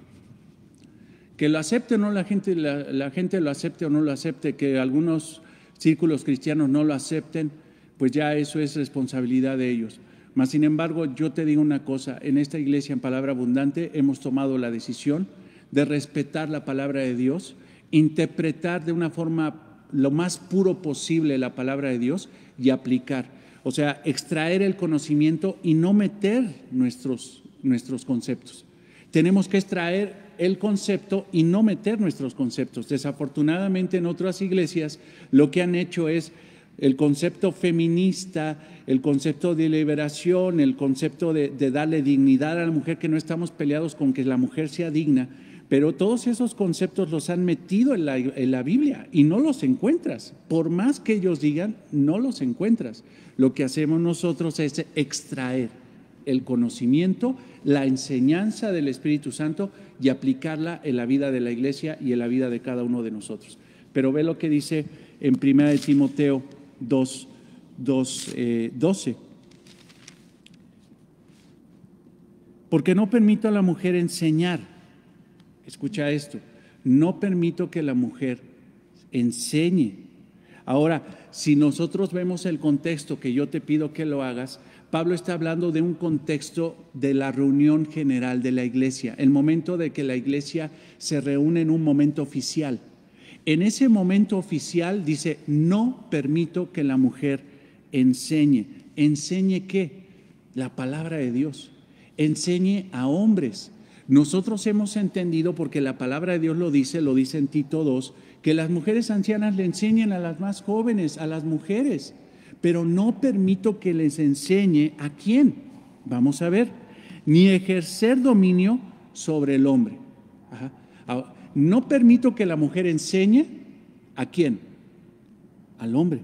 [SPEAKER 1] Que lo acepte o no la gente lo acepte o no lo acepte, que algunos círculos cristianos no lo acepten, pues ya eso es responsabilidad de ellos. Mas, sin embargo, yo te digo una cosa, en esta iglesia en Palabra Abundante hemos tomado la decisión de respetar la palabra de Dios, interpretar de una forma lo más puro posible la palabra de Dios y aplicar. O sea, extraer el conocimiento y no meter nuestros conceptos. Tenemos que extraer el concepto y no meter nuestros conceptos. Desafortunadamente en otras iglesias lo que han hecho es el concepto feminista, el concepto de liberación, el concepto de darle dignidad a la mujer, que no estamos peleados con que la mujer sea digna, pero todos esos conceptos los han metido en la Biblia y no los encuentras. Por más que ellos digan, no los encuentras. Lo que hacemos nosotros es extraer el conocimiento, la enseñanza del Espíritu Santo y aplicarla en la vida de la iglesia y en la vida de cada uno de nosotros. Pero ve lo que dice en 1 Timoteo 2:12. Porque no permito a la mujer enseñar. Escucha esto, no permito que la mujer enseñe. Ahora, si nosotros vemos el contexto que yo te pido que lo hagas, Pablo está hablando de un contexto de la reunión general de la iglesia, el momento de que la iglesia se reúne en un momento oficial. En ese momento oficial dice, no permito que la mujer enseñe. ¿Enseñe qué? La palabra de Dios. Enseñe a hombres. Nosotros hemos entendido, porque la palabra de Dios lo dice en Tito 2, que las mujeres ancianas le enseñen a las más jóvenes, a las mujeres, pero no permito que les enseñe ¿a quién? Vamos a ver, ni ejercer dominio sobre el hombre. No permito que la mujer enseñe ¿a quién? Al hombre.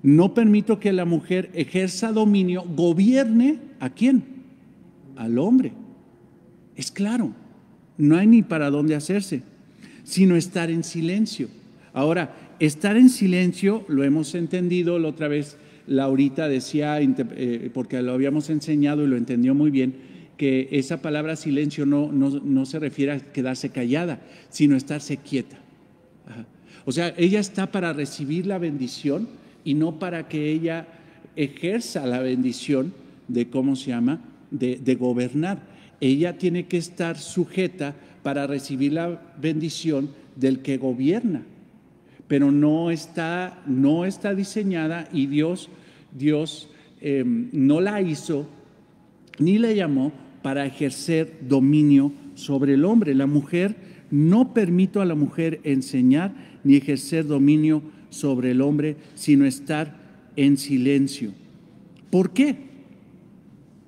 [SPEAKER 1] No permito que la mujer ejerza dominio, gobierne ¿a quién? Al hombre. Es claro, no hay ni para dónde hacerse, sino estar en silencio. Ahora, estar en silencio lo hemos entendido la otra vez. Laurita decía, porque lo habíamos enseñado y lo entendió muy bien, que esa palabra silencio no se refiere a quedarse callada, sino estarse quieta. O sea, ella está para recibir la bendición y no para que ella ejerza la bendición de, ¿cómo se llama?, de gobernar. Ella tiene que estar sujeta para recibir la bendición del que gobierna, pero no está diseñada, y Dios no la hizo ni la llamó para ejercer dominio sobre el hombre. La mujer, no permito a la mujer enseñar ni ejercer dominio sobre el hombre, sino estar en silencio. ¿Por qué?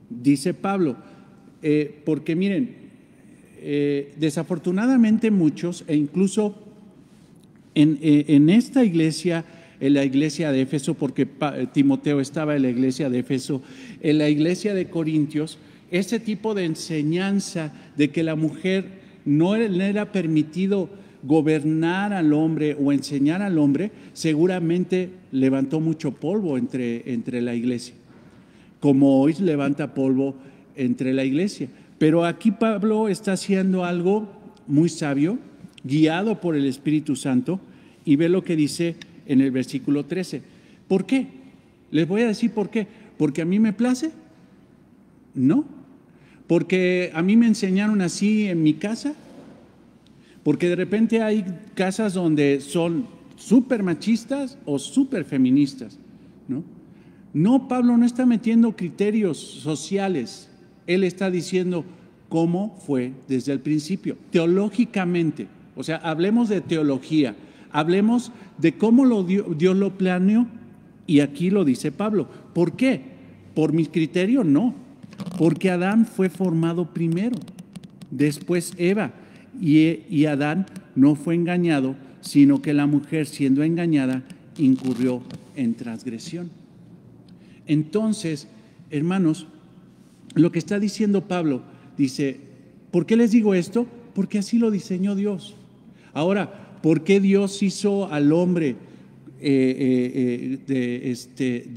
[SPEAKER 1] Dice Pablo, porque miren, desafortunadamente muchos, e incluso en esta iglesia, en la iglesia de Éfeso, porque Timoteo estaba en la iglesia de Éfeso, en la iglesia de Corintios, ese tipo de enseñanza de que la mujer no le era permitido gobernar al hombre o enseñar al hombre, seguramente levantó mucho polvo entre la iglesia, como hoy levanta polvo entre la iglesia. Pero aquí Pablo está haciendo algo muy sabio, guiado por el Espíritu Santo, y ve lo que dice en el versículo 13. ¿Por qué? Les voy a decir por qué. ¿Porque a mí me place? No. ¿Porque a mí me enseñaron así en mi casa? Porque de repente hay casas donde son súper machistas o súper feministas, ¿no? No, Pablo no está metiendo criterios sociales. Él está diciendo cómo fue desde el principio, teológicamente. O sea, hablemos de teología, hablemos de cómo Dios lo planeó, y aquí lo dice Pablo. ¿Por qué? ¿Por mis criterios? No, porque Adán fue formado primero, después Eva, y Adán no fue engañado, sino que la mujer, siendo engañada, incurrió en transgresión. Entonces, hermanos, lo que está diciendo Pablo, dice, ¿por qué les digo esto? Porque así lo diseñó Dios. Ahora, ¿por qué Dios hizo al hombre de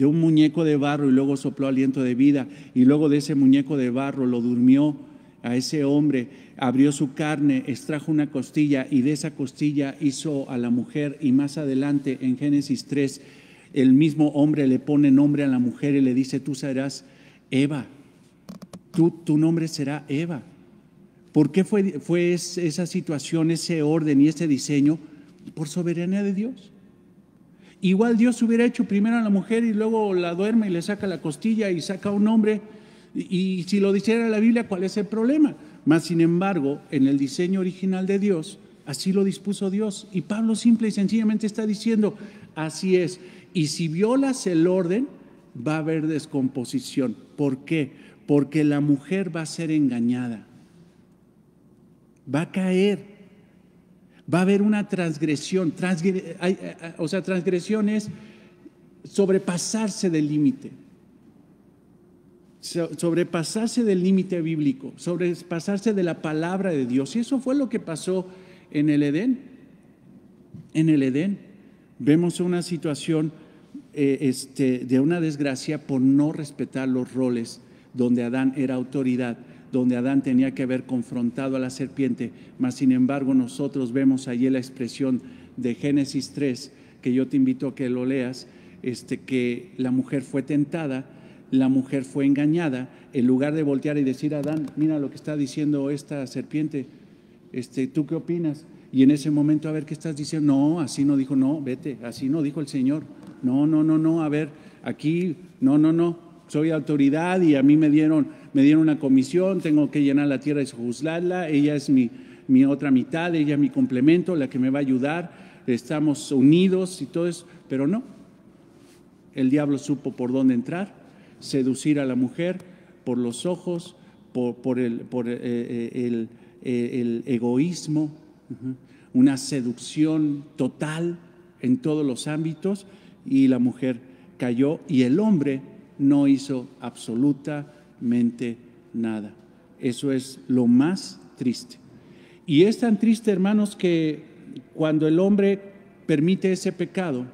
[SPEAKER 1] un muñeco de barro y luego sopló aliento de vida, y luego de ese muñeco de barro lo durmió a ese hombre, abrió su carne, extrajo una costilla, y de esa costilla hizo a la mujer? Y más adelante en Génesis 3 el mismo hombre le pone nombre a la mujer y le dice, tú serás Eva, tu nombre será Eva. ¿Por qué fue esa situación, ese orden y ese diseño? Por soberanía de Dios. Igual Dios hubiera hecho primero a la mujer y luego la duerme y le saca la costilla y saca un hombre, y si lo dijera la Biblia, ¿cuál es el problema? Mas sin embargo, en el diseño original de Dios, así lo dispuso Dios, y Pablo simple y sencillamente está diciendo, así es. Y si violas el orden, va a haber descomposición. ¿Por qué? Porque la mujer va a ser engañada, va a caer, va a haber una transgresión. Transgresión es sobrepasarse del límite, sobrepasarse del límite bíblico, sobrepasarse de la palabra de Dios. Y eso fue lo que pasó en el Edén. En el Edén vemos una situación de una desgracia por no respetar los roles, donde Adán era autoridad, donde Adán tenía que haber confrontado a la serpiente. Mas sin embargo nosotros vemos allí la expresión de Génesis 3, que yo te invito a que lo leas, que la mujer fue tentada, la mujer fue engañada. En lugar de voltear y decir a Adán, mira lo que está diciendo esta serpiente, ¿tú qué opinas? Y en ese momento, a ver, ¿qué estás diciendo? No, así no dijo. No, vete, así no dijo el Señor. No, a ver, aquí, no, soy autoridad y a mí me dieron una comisión, tengo que llenar la tierra y sojuzgarla, ella es mi otra mitad, ella es mi complemento, la que me va a ayudar, estamos unidos y todo eso. Pero no, el diablo supo por dónde entrar, seducir a la mujer por los ojos, por el egoísmo, una seducción total en todos los ámbitos, y la mujer cayó y el hombre no hizo absolutamente nada. Eso es lo más triste. Y es tan triste, hermanos, que cuando el hombre permite ese pecado,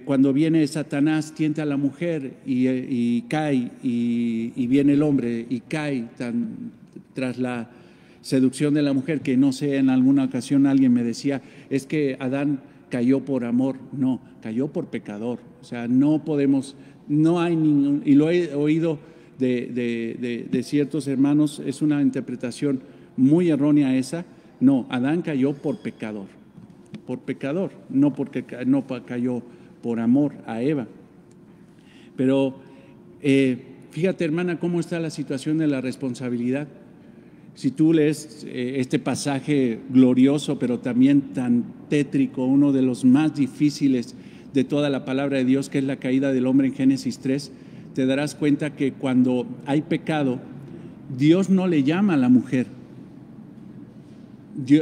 [SPEAKER 1] cuando viene Satanás, tienta a la mujer y cae, y viene el hombre y cae tras la seducción de la mujer, que no sé, en alguna ocasión alguien me decía, es que Adán cayó por amor. No, cayó por pecador. O sea, no podemos, no hay ningún, y lo he oído de ciertos hermanos, es una interpretación muy errónea esa. No, Adán cayó por pecador, no porque no cayó por amor a Eva. Pero fíjate, hermana, cómo está la situación de la responsabilidad. Si tú lees este pasaje glorioso, pero también tan tétrico, uno de los más difíciles de toda la palabra de Dios, que es la caída del hombre en Génesis 3, te darás cuenta que cuando hay pecado, Dios no le llama a la mujer.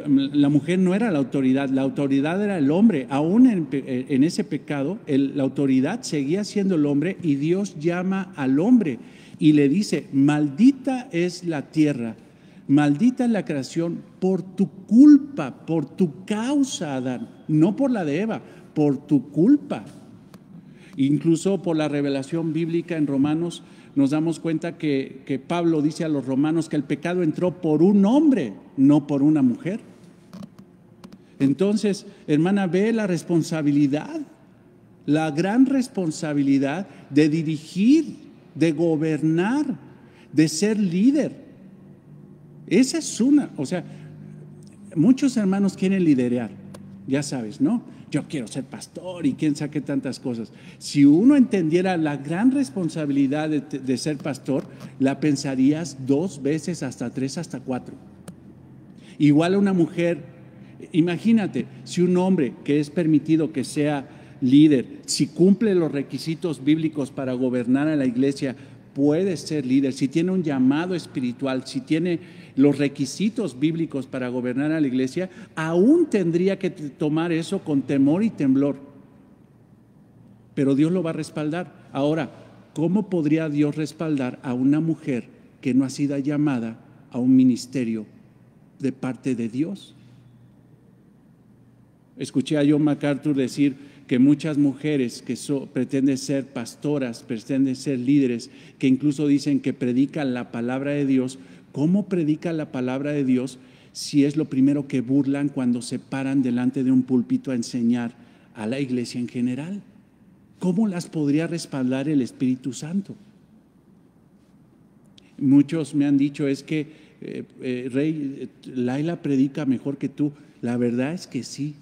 [SPEAKER 1] La mujer no era la autoridad era el hombre. Aún en ese pecado, la autoridad seguía siendo el hombre, y Dios llama al hombre y le dice, maldita es la tierra, maldita es la creación por tu culpa, por tu causa, Adán, no por la de Eva, por tu culpa. Incluso por la revelación bíblica en Romanos nos damos cuenta que Pablo dice a los romanos que el pecado entró por un hombre, no por una mujer. Entonces, hermana, ve la responsabilidad, la gran responsabilidad de dirigir, de gobernar, de ser líder. Esa es o sea, muchos hermanos quieren liderear, ya sabes, ¿no? Yo quiero ser pastor y quién sabe qué tantas cosas. Si uno entendiera la gran responsabilidad de ser pastor, la pensarías 2 veces, hasta 3, hasta 4. Igual a una mujer, imagínate, si un hombre que es permitido que sea líder, si cumple los requisitos bíblicos para gobernar a la iglesia, puede ser líder. Si tiene un llamado espiritual, si tiene los requisitos bíblicos para gobernar a la iglesia, aún tendría que tomar eso con temor y temblor. Pero Dios lo va a respaldar. Ahora, ¿cómo podría Dios respaldar a una mujer que no ha sido llamada a un ministerio de parte de Dios? Escuché a John MacArthur decir que muchas mujeres que pretenden ser pastoras, pretenden ser líderes, que incluso dicen que predican la palabra de Dios. ¿Cómo predican la palabra de Dios si es lo primero que burlan cuando se paran delante de un púlpito a enseñar a la iglesia en general? ¿Cómo las podría respaldar el Espíritu Santo? Muchos me han dicho, es que Rey, Laila predica mejor que tú. La verdad es que sí.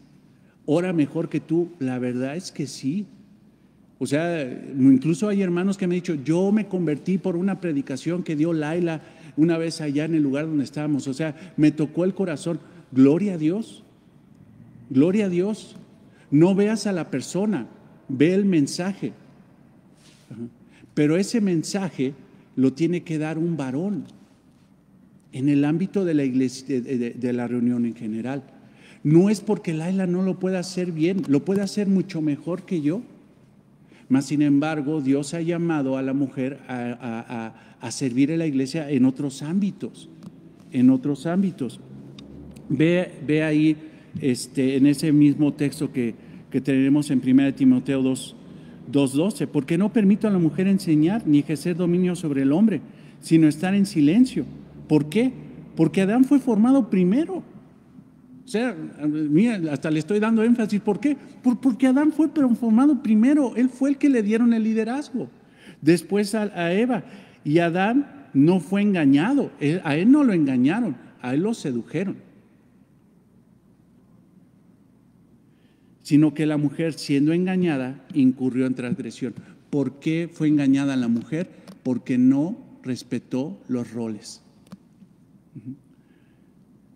[SPEAKER 1] Ora mejor que tú. La verdad es que sí. O sea, incluso hay hermanos que me han dicho, yo me convertí por una predicación que dio Laila una vez allá en el lugar donde estábamos. O sea, me tocó el corazón. Gloria a Dios. Gloria a Dios. No veas a la persona, ve el mensaje. Pero ese mensaje lo tiene que dar un varón en el ámbito de la iglesia, de la reunión en general. No es porque Laila no lo pueda hacer bien, lo puede hacer mucho mejor que yo. Mas, sin embargo, Dios ha llamado a la mujer a servir a la iglesia en otros ámbitos, Ve ahí en ese mismo texto que tenemos en 1 Timoteo 2:12, porque no permito a la mujer enseñar ni ejercer dominio sobre el hombre, sino estar en silencio. ¿Por qué? Porque Adán fue formado primero. O sea, mira, hasta le estoy dando énfasis. ¿Por qué? Porque Adán fue formado primero. Él fue el que le dieron el liderazgo. Después a Eva. Y Adán no fue engañado. A él no lo engañaron, a él lo sedujeron. Sino que la mujer, siendo engañada, incurrió en transgresión. ¿Por qué fue engañada la mujer? Porque no respetó los roles.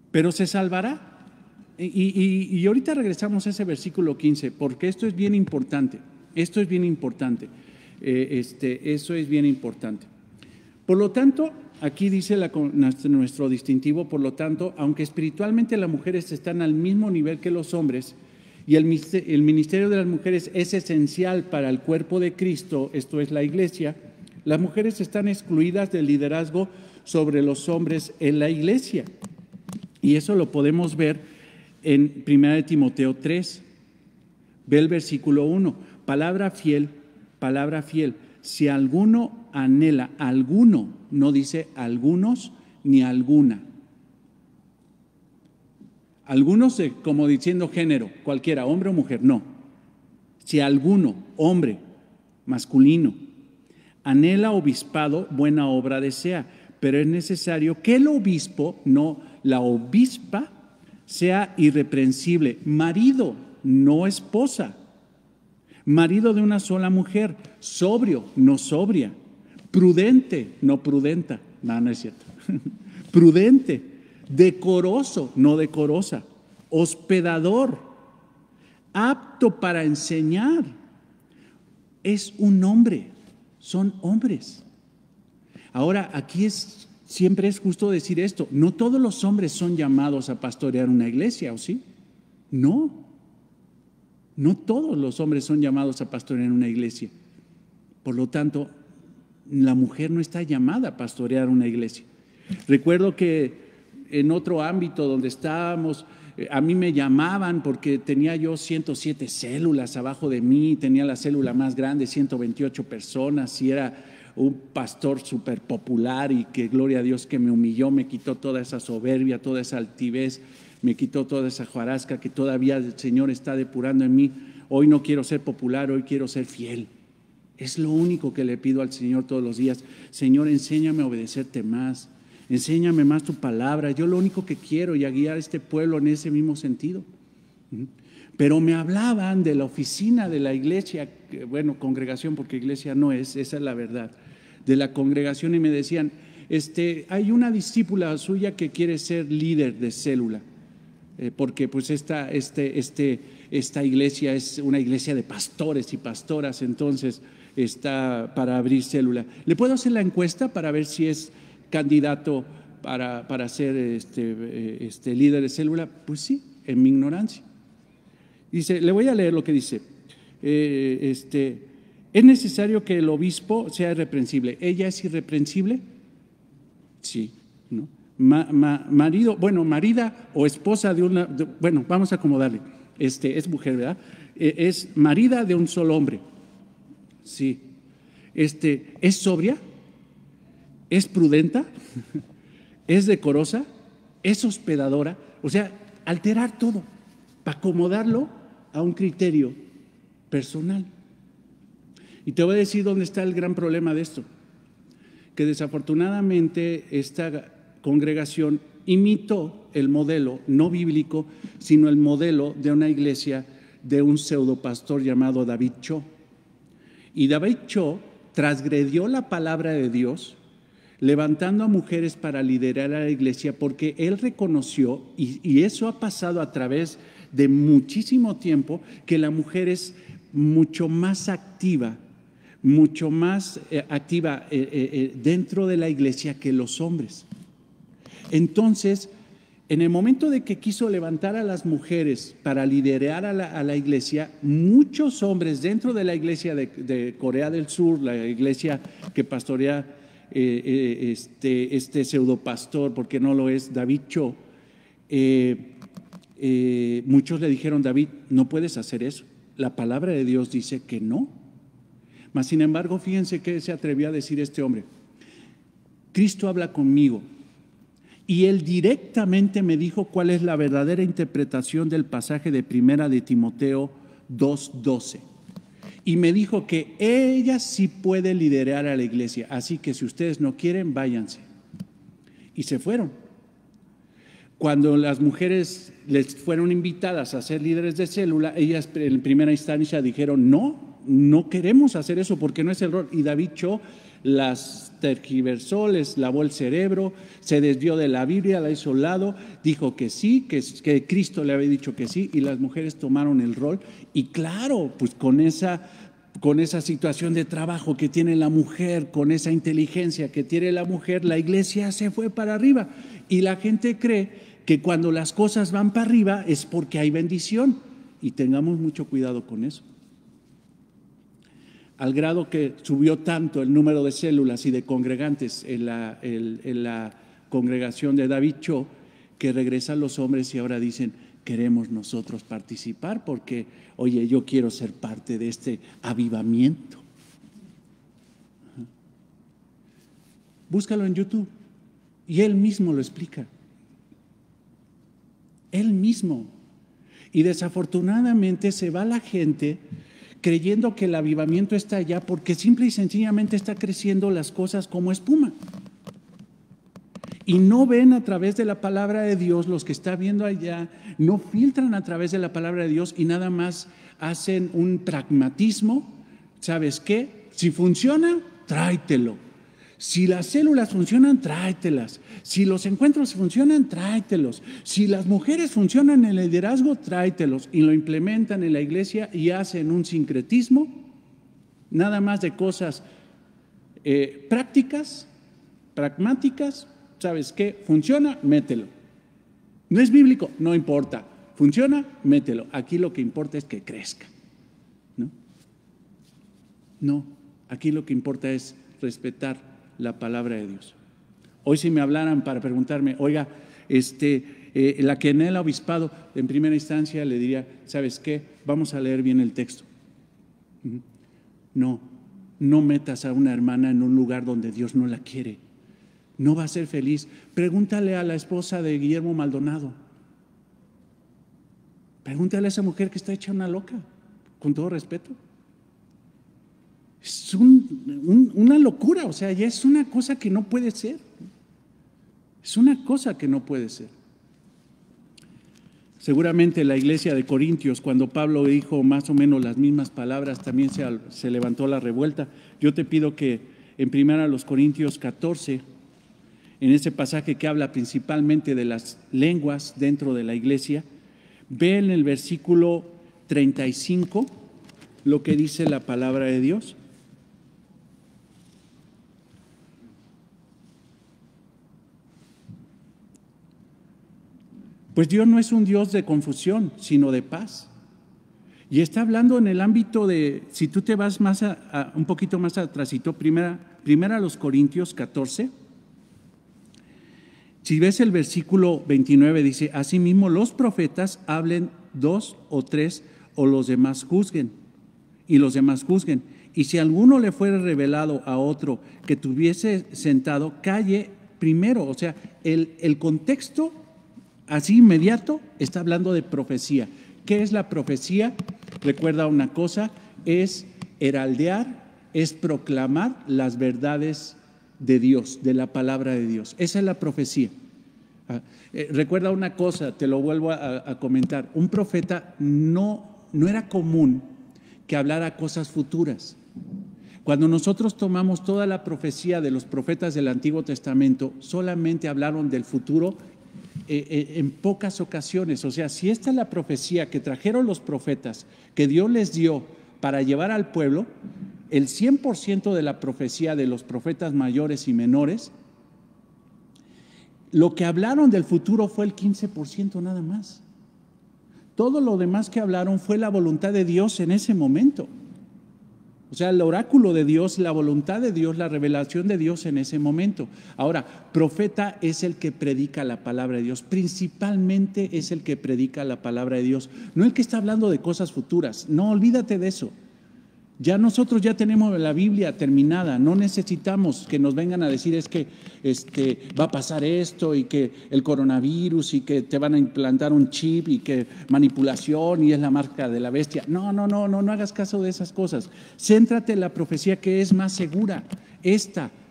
[SPEAKER 1] Pero se salvará. Y ahorita regresamos a ese versículo 15, porque esto es bien importante. Eso es bien importante. Por lo tanto, aquí dice nuestro distintivo, por lo tanto, aunque espiritualmente las mujeres están al mismo nivel que los hombres, y el ministerio de las mujeres es esencial para el cuerpo de Cristo, esto es la iglesia, las mujeres están excluidas del liderazgo sobre los hombres en la iglesia. Y eso lo podemos ver en 1 Timoteo 3. Ve el versículo 1. Palabra fiel. Si alguno anhela, alguno, no dice algunos ni alguna. Algunos como diciendo género, cualquiera, hombre o mujer, no. Si alguno, hombre, masculino, anhela obispado, buena obra desea, pero es necesario que el obispo, no la obispa, sea irreprensible, marido, no esposa, marido de una sola mujer, sobrio, no sobria, prudente, no prudenta, no es cierto, prudente, decoroso, no decorosa, hospedador, apto para enseñar. Es un hombre, son hombres. Ahora, aquí siempre es justo decir esto, no todos los hombres son llamados a pastorear una iglesia, ¿o sí? No todos los hombres son llamados a pastorear una iglesia. Por lo tanto, la mujer no está llamada a pastorear una iglesia. Recuerdo que en otro ámbito donde estábamos, a mí me llamaban porque tenía yo 107 células abajo de mí, tenía la célula más grande, 128 personas, y era un pastor súper popular, y que gloria a Dios que me humilló, me quitó toda esa soberbia, toda esa altivez, me quitó toda esa hojarasca que todavía el Señor está depurando en mí. Hoy no quiero ser popular, hoy quiero ser fiel. Es lo único que le pido al Señor todos los días. Señor, enséñame a obedecerte más, enséñame más tu palabra. Yo lo único que quiero, y a guiar a este pueblo en ese mismo sentido. Pero me hablaban de la oficina de la iglesia, bueno, congregación, porque iglesia no es, esa es la verdad, de la congregación, y me decían, hay una discípula suya que quiere ser líder de célula, porque pues esta iglesia es una iglesia de pastores y pastoras, entonces está para abrir célula. ¿Le puedo hacer la encuesta para ver si es candidato para ser líder de célula? Pues sí, en mi ignorancia. Dice, le voy a leer lo que dice. ¿Es necesario que el obispo sea irreprensible? ¿Ella es irreprensible? Sí, ¿no? Marida o esposa de una, bueno, vamos a acomodarle. Es mujer, ¿verdad? Es marida de un solo hombre. Sí. ¿Es sobria? ¿Es prudenta? ¿Es decorosa? ¿Es hospedadora? O sea, alterar todo para acomodarlo a un criterio personal. Y te voy a decir dónde está el gran problema de esto, que desafortunadamente esta congregación imitó el modelo no bíblico, sino el modelo de una iglesia de un pseudopastor llamado David Cho. Y David Cho transgredió la palabra de Dios, levantando a mujeres para liderar a la iglesia, porque él reconoció, y eso ha pasado a través de muchísimo tiempo, que la mujer es mucho más activa, dentro de la iglesia que los hombres. Entonces, en el momento de que quiso levantar a las mujeres para liderar a la iglesia, muchos hombres dentro de la iglesia de Corea del Sur, la iglesia que pastorea este pseudopastor, porque no lo es, David Cho, muchos le dijeron, David, no puedes hacer eso. La palabra de Dios dice que no. Mas, sin embargo, fíjense que se atrevió a decir este hombre. Cristo habla conmigo y él directamente me dijo cuál es la verdadera interpretación del pasaje de Primera de Timoteo 2:12. Y me dijo que ella sí puede liderar a la iglesia, así que si ustedes no quieren, váyanse. Y se fueron. Cuando las mujeres les fueron invitadas a ser líderes de célula, ellas en primera instancia dijeron, no queremos hacer eso porque no es el rol. Y David Cho las tergiversó, les lavó el cerebro, se desvió de la Biblia, la hizo a un lado, dijo que sí, que Cristo le había dicho que sí, y las mujeres tomaron el rol. Y claro, pues con esa situación de trabajo que tiene la mujer, con esa inteligencia que tiene la mujer, la iglesia se fue para arriba. Y la gente cree que cuando las cosas van para arriba es porque hay bendición, y tengamos mucho cuidado con eso. Al grado que subió tanto el número de células y de congregantes en la congregación de David Cho, que regresan los hombres y ahora dicen, queremos nosotros participar porque, oye, yo quiero ser parte de este avivamiento. Búscalo en YouTube y él mismo lo explica. Él mismo. Y desafortunadamente se va la gente creyendo que el avivamiento está allá porque simple y sencillamente está creciendo las cosas como espuma. Y no ven a través de la palabra de Dios, los que están viendo allá, no filtran a través de la palabra de Dios y nada más hacen un pragmatismo. ¿Sabes qué? Si funciona, tráetelo. Si las células funcionan, tráetelas. Si los encuentros funcionan, tráetelos. Si las mujeres funcionan en el liderazgo, tráetelos. Y lo implementan en la iglesia y hacen un sincretismo, nada más de cosas prácticas, pragmáticas. ¿Sabes qué? Funciona, mételo. No es bíblico, no importa. Funciona, mételo. Aquí lo que importa es que crezca. No, aquí lo que importa es respetar la palabra de Dios. Hoy si me hablaran para preguntarme, oiga, la que anhela obispado, en primera instancia le diría, ¿sabes qué? Vamos a leer bien el texto. No metas a una hermana en un lugar donde Dios no la quiere. No va a ser feliz. Pregúntale a la esposa de Guillermo Maldonado. Pregúntale a esa mujer que está hecha una loca, con todo respeto. Es una locura, o sea, ya es una cosa que no puede ser. Es una cosa que no puede ser. Seguramente la iglesia de Corintios, cuando Pablo dijo más o menos las mismas palabras, también se levantó la revuelta. Yo te pido que en 1 Corintios 14, en ese pasaje que habla principalmente de las lenguas dentro de la iglesia, ve en el versículo 35 lo que dice la palabra de Dios. Pues Dios no es un Dios de confusión, sino de paz. Y está hablando en el ámbito de, si tú te vas más un poquito más atrásito, primera a los Corintios 14, si ves el versículo 29, dice, asimismo los profetas hablen 2 o 3 o los demás juzguen, y los demás juzguen. Y si alguno le fuera revelado a otro que tuviese sentado, calle primero. O sea, el contexto así inmediato está hablando de profecía. ¿Qué es la profecía? Recuerda una cosa, es heraldear, es proclamar las verdades de Dios, de la palabra de Dios. Esa es la profecía. Recuerda una cosa, te lo vuelvo a comentar. Un profeta no era común que hablara cosas futuras. Cuando nosotros tomamos toda la profecía de los profetas del Antiguo Testamento, solamente hablaron del futuro en pocas ocasiones. O sea, si esta es la profecía que trajeron los profetas, que Dios les dio para llevar al pueblo, el 100% de la profecía de los profetas mayores y menores, lo que hablaron del futuro fue el 15% nada más. Todo lo demás que hablaron fue la voluntad de Dios en ese momento. O sea, el oráculo de Dios, la voluntad de Dios, la revelación de Dios en ese momento. Ahora, profeta es el que predica la palabra de Dios, principalmente es el que predica la palabra de Dios, no el que está hablando de cosas futuras. No, olvídate de eso. Ya nosotros ya tenemos la Biblia terminada, no necesitamos que nos vengan a decir es que va a pasar esto y que el coronavirus y que te van a implantar un chip y que manipulación y es la marca de la bestia. No hagas caso de esas cosas. Céntrate en la profecía que es más segura.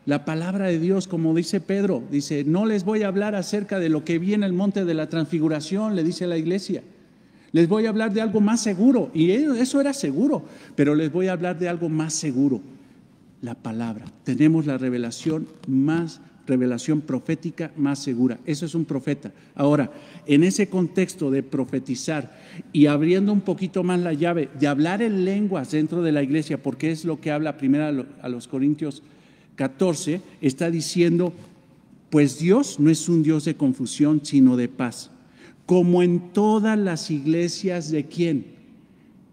[SPEAKER 1] La palabra de Dios, como dice Pedro, dice, no les voy a hablar acerca de lo que vi en el monte de la transfiguración, le dice a la iglesia. Les voy a hablar de algo más seguro, y eso era seguro, pero les voy a hablar de algo más seguro, la palabra. Tenemos la revelación profética más segura. Eso es un profeta. Ahora, en ese contexto de profetizar y abriendo un poquito más la llave, de hablar en lenguas dentro de la iglesia, porque es lo que habla primero a los Corintios 14, está diciendo, pues Dios no es un Dios de confusión, sino de paz. Como en todas las iglesias ¿de quién?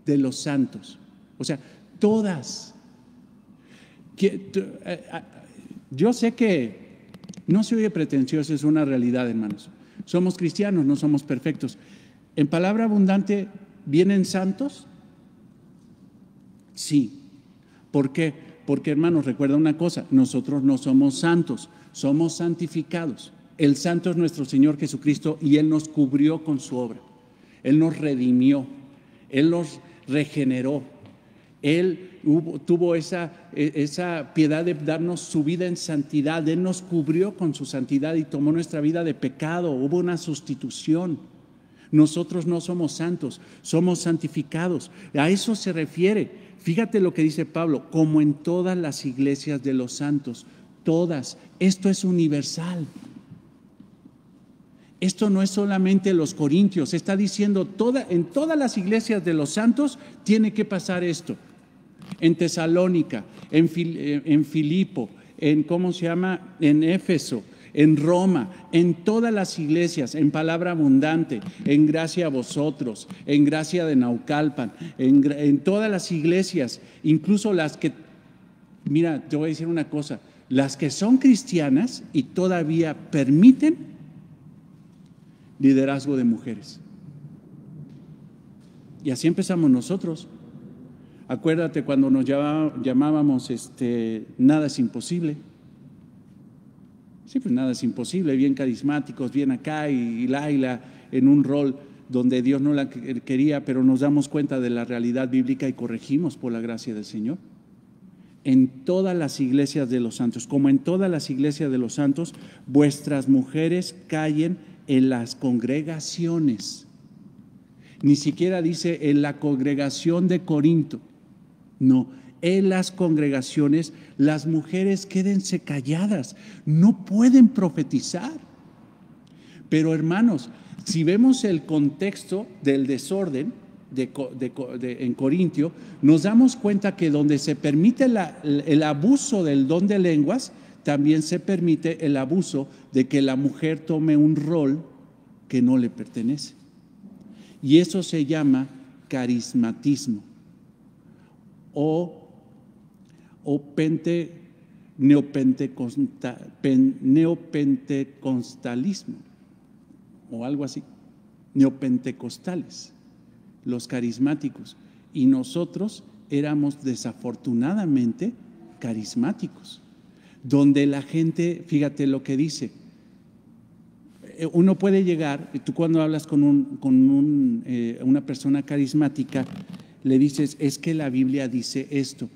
[SPEAKER 1] De los santos. O sea, todas. Yo sé que no se oye pretencioso, es una realidad, hermanos. Somos cristianos, no somos perfectos. ¿En palabra abundante vienen santos? Sí. ¿Por qué? Porque, hermanos, recuerda una cosa, nosotros no somos santos, somos santificados. El santo es nuestro Señor Jesucristo y Él nos cubrió con su obra. Él nos redimió, Él nos regeneró. Él tuvo esa piedad de darnos su vida en santidad. Él nos cubrió con su santidad y tomó nuestra vida de pecado. Hubo una sustitución. Nosotros no somos santos, somos santificados. A eso se refiere. Fíjate lo que dice Pablo, como en todas las iglesias de los santos, todas. Esto es universal. Esto no es solamente los corintios, está diciendo en todas las iglesias de los santos tiene que pasar esto. En Tesalónica, en Filipo, en Éfeso, en Roma, en todas las iglesias, en palabra abundante, en gracia a vosotros, en gracia de Naucalpan, en todas las iglesias, incluso las que, mira, te voy a decir una cosa, las que son cristianas y todavía permiten liderazgo de mujeres. Y así empezamos nosotros. Acuérdate cuando nos llamábamos nada es imposible. Sí, pues nada es imposible, bien carismáticos, bien acá, y Laila en un rol donde Dios no la quería, pero nos damos cuenta de la realidad bíblica y corregimos por la gracia del Señor. En todas las iglesias de los santos, como en todas las iglesias de los santos, vuestras mujeres callen en las congregaciones. Ni siquiera dice en la congregación de Corinto. No, en las congregaciones las mujeres quédense calladas, no pueden profetizar. Pero hermanos, si vemos el contexto del desorden en Corintio, nos damos cuenta que donde se permite el abuso del don de lenguas, también se permite el abuso de que la mujer tome un rol que no le pertenece. Y eso se llama carismatismo o neopentecostalismo o algo así, neopentecostales, los carismáticos. Y nosotros éramos desafortunadamente carismáticos, donde la gente, fíjate lo que dice, uno puede llegar, tú cuando hablas con una persona carismática, le dices, es que la Biblia dice esto,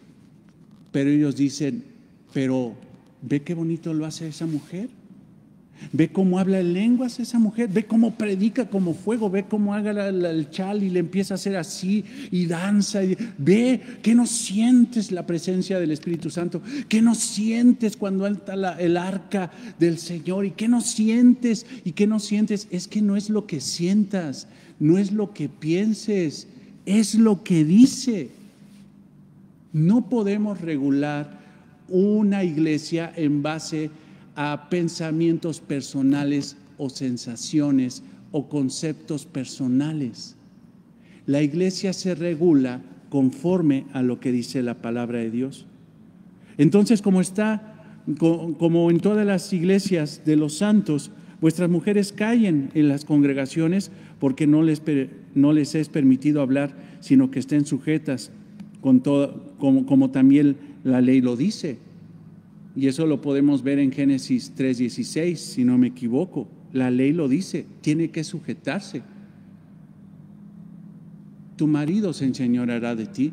[SPEAKER 1] pero ellos dicen, pero ve qué bonito lo hace esa mujer, ve cómo habla en lenguas esa mujer, ve cómo predica como fuego, ve cómo haga el chal y le empieza a hacer así y danza, ve que no sientes la presencia del Espíritu Santo, que no sientes cuando entra el arca del Señor, y que no sientes, es que no es lo que sientas, no es lo que pienses, es lo que dice. No podemos regular una iglesia en base a pensamientos personales o sensaciones o conceptos personales. La iglesia se regula conforme a lo que dice la palabra de Dios. Entonces, como en todas las iglesias de los santos, vuestras mujeres callen en las congregaciones, porque no les es permitido hablar, sino que estén sujetas como también la ley lo dice. Y eso lo podemos ver en Génesis 3:16, si no me equivoco. La ley lo dice, tiene que sujetarse. Tu marido se enseñoreará de ti.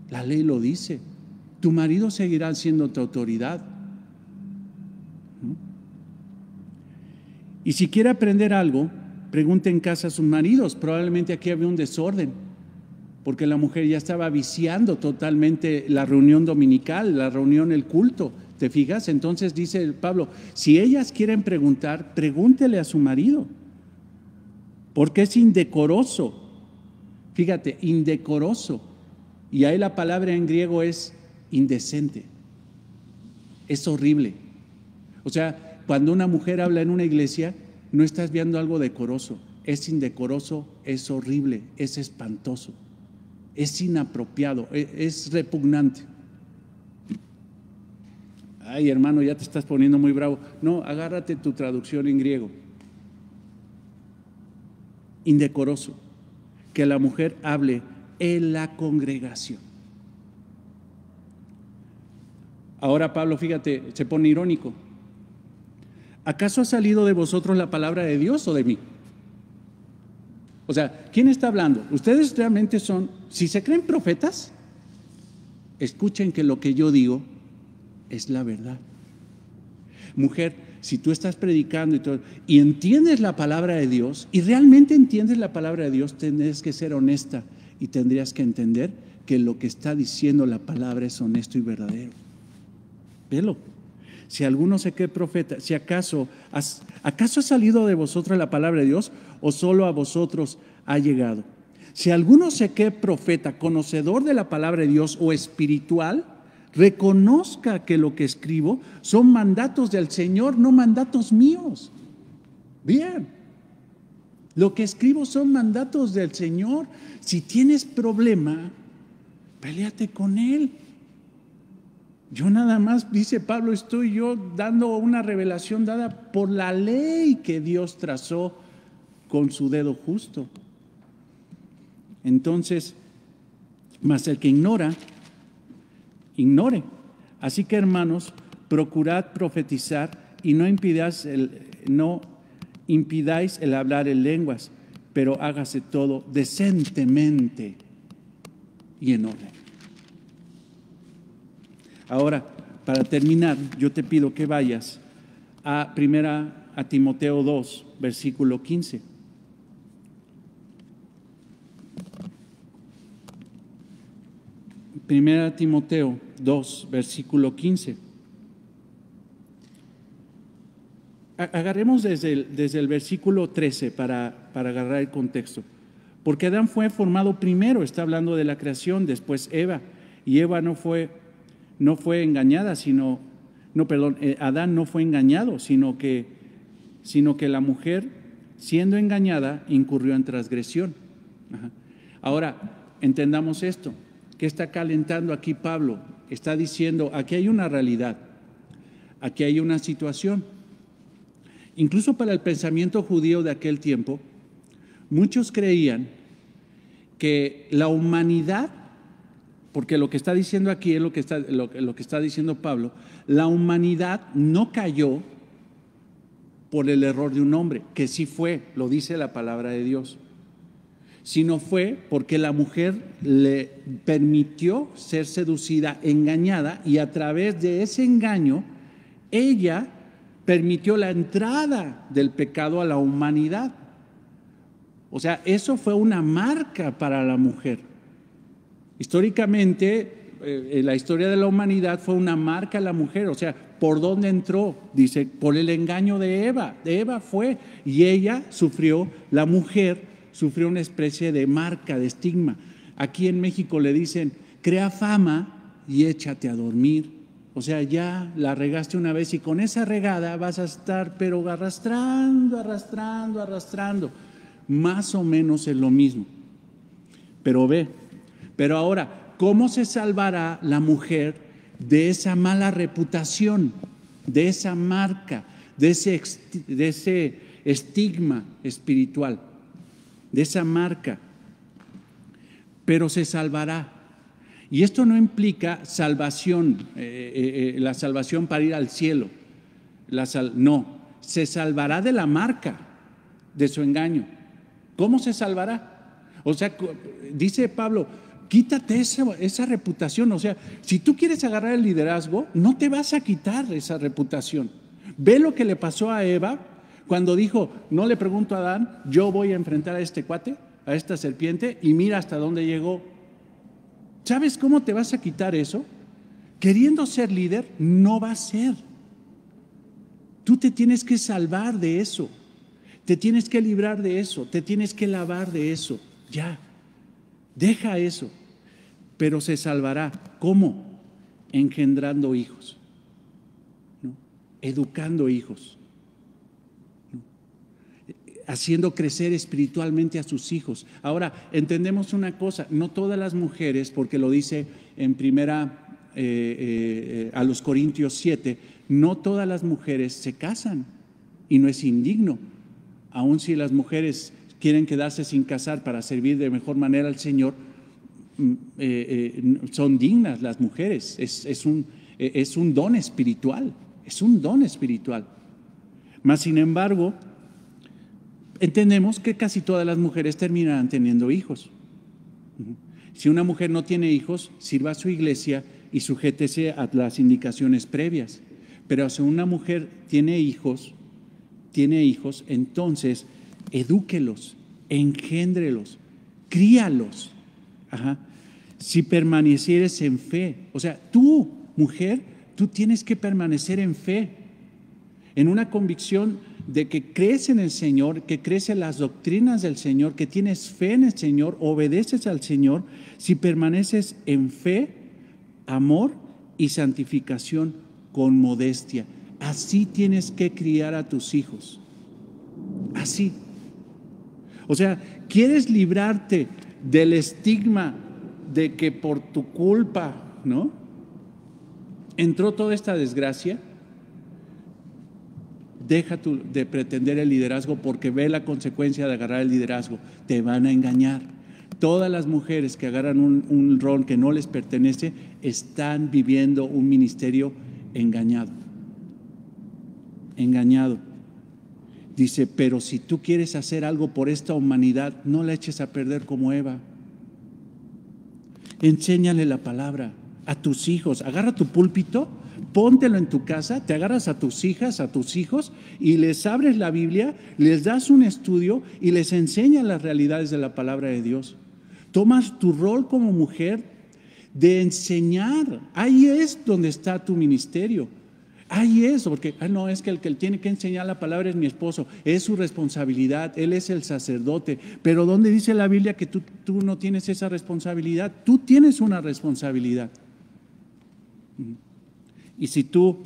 [SPEAKER 1] La ley lo dice. Tu marido seguirá siendo tu autoridad. Y si quiere aprender algo, pregunte en casa a sus maridos. Probablemente aquí había un desorden, porque la mujer ya estaba viciando totalmente la reunión dominical, la reunión, el culto. ¿Te fijas? Entonces dice Pablo, si ellas quieren preguntar, pregúntele a su marido, porque es indecoroso. Fíjate, indecoroso. Y ahí la palabra en griego es indecente. Es horrible. O sea, cuando una mujer habla en una iglesia, no estás viendo algo decoroso. Es indecoroso, es horrible, es espantoso. Es inapropiado, es repugnante. Ay, hermano, ya te estás poniendo muy bravo. No, agárrate tu traducción en griego. Indecoroso, que la mujer hable en la congregación. Ahora Pablo, fíjate, se pone irónico. ¿Acaso ha salido de vosotros la palabra de Dios o de mí? O sea, ¿quién está hablando? Ustedes realmente son, si se creen profetas, escuchen que lo que yo digo es la verdad. Mujer, si tú estás predicando y entiendes la palabra de Dios, y realmente entiendes la palabra de Dios, tendrías que ser honesta y tendrías que entender que lo que está diciendo la palabra es honesto y verdadero. Velo. Si alguno se cree profeta, si acaso ha salido de vosotros la palabra de Dios, o solo a vosotros ha llegado. Si alguno se cree profeta, conocedor de la palabra de Dios o espiritual, reconozca que lo que escribo son mandatos del Señor, no mandatos míos. Bien, lo que escribo son mandatos del Señor. Si tienes problema, peleate con Él. Yo nada más, dice Pablo, estoy yo dando una revelación dada por la ley que Dios trazó con su dedo justo. Entonces, mas el que ignora, ignore. Así que, hermanos, procurad profetizar y no impidáis el hablar en lenguas, pero hágase todo decentemente y en orden. Ahora, para terminar, yo te pido que vayas a Timoteo 2, versículo 15. Primera Timoteo 2, versículo 15. Agarremos desde el versículo 13 para agarrar el contexto. Porque Adán fue formado primero, está hablando de la creación, después Eva. Y Eva no fue engañada, Adán no fue engañado, sino que la mujer, siendo engañada, incurrió en transgresión. Ajá. Ahora, entendamos esto. ¿Qué está calentando aquí Pablo? Está diciendo, aquí hay una realidad, aquí hay una situación. Incluso para el pensamiento judío de aquel tiempo, muchos creían que la humanidad, porque lo que está diciendo aquí es lo que está diciendo Pablo, la humanidad no cayó por el error de un hombre, que sí fue, lo dice la palabra de Dios, sino fue porque la mujer le permitió ser seducida, engañada, y a través de ese engaño, ella permitió la entrada del pecado a la humanidad. O sea, eso fue una marca para la mujer. Históricamente, la historia de la humanidad fue una marca a la mujer. O sea, ¿por dónde entró? Dice, por el engaño de Eva. De Eva fue. Y ella sufrió, la mujer sufrió una especie de marca, de estigma. Aquí en México le dicen, crea fama y échate a dormir. O sea, ya la regaste una vez y con esa regada vas a estar, pero arrastrando. Más o menos es lo mismo. Pero ahora, ¿cómo se salvará la mujer de esa mala reputación, de esa marca, de ese estigma espiritual, de esa marca? Pero se salvará. Y esto no implica salvación, la salvación para ir al cielo. No, se salvará de la marca de su engaño. ¿Cómo se salvará? O sea, dice Pablo, quítate esa reputación. O sea, si tú quieres agarrar el liderazgo, no te vas a quitar esa reputación. Ve lo que le pasó a Eva cuando dijo, no le pregunto a Adán, yo voy a enfrentar a este cuate, a esta serpiente, y mira hasta dónde llegó. ¿Sabes cómo te vas a quitar eso? Queriendo ser líder, no va a ser. Tú te tienes que salvar de eso. Te tienes que librar de eso. Te tienes que lavar de eso. Ya. Deja eso. Pero se salvará. ¿Cómo? Engendrando hijos, ¿no? Educando hijos, ¿no? Haciendo crecer espiritualmente a sus hijos. Ahora, entendemos una cosa, no todas las mujeres, porque lo dice en a los Corintios 7, no todas las mujeres se casan, y no es indigno. Aun si las mujeres quieren quedarse sin casar para servir de mejor manera al Señor, son dignas las mujeres. Es un don espiritual, es un don espiritual. Mas sin embargo, entendemos que casi todas las mujeres terminarán teniendo hijos. Si una mujer no tiene hijos, sirva a su iglesia y sujétese a las indicaciones previas. Pero si una mujer tiene hijos, entonces edúquelos, engéndrelos, críalos. Ajá. Si permanecieres en fe, o sea, tú, mujer, tú tienes que permanecer en fe, en una convicción de que crees en el Señor, que crees en las doctrinas del Señor, que tienes fe en el Señor, obedeces al Señor. Si permaneces en fe, amor y santificación con modestia. Así tienes que criar a tus hijos. Así. O sea, ¿quieres librarte del estigma de que por tu culpa, ¿no?, entró toda esta desgracia? Deja de pretender el liderazgo, porque ve la consecuencia de agarrar el liderazgo. Te van a engañar. Todas las mujeres que agarran un rol que no les pertenece están viviendo un ministerio engañado. Engañado. Dice, pero si tú quieres hacer algo por esta humanidad, no la eches a perder como Eva. Enséñale la palabra a tus hijos. Agarra tu púlpito, póntelo en tu casa, te agarras a tus hijas, a tus hijos y les abres la Biblia, les das un estudio y les enseñas las realidades de la palabra de Dios. Tomas tu rol como mujer de enseñar. Ahí es donde está tu ministerio. Ahí es, porque no, es que el que tiene que enseñar la palabra es mi esposo, es su responsabilidad, él es el sacerdote. Pero ¿dónde dice la Biblia que tú no tienes esa responsabilidad? Tú tienes una responsabilidad. Y si tú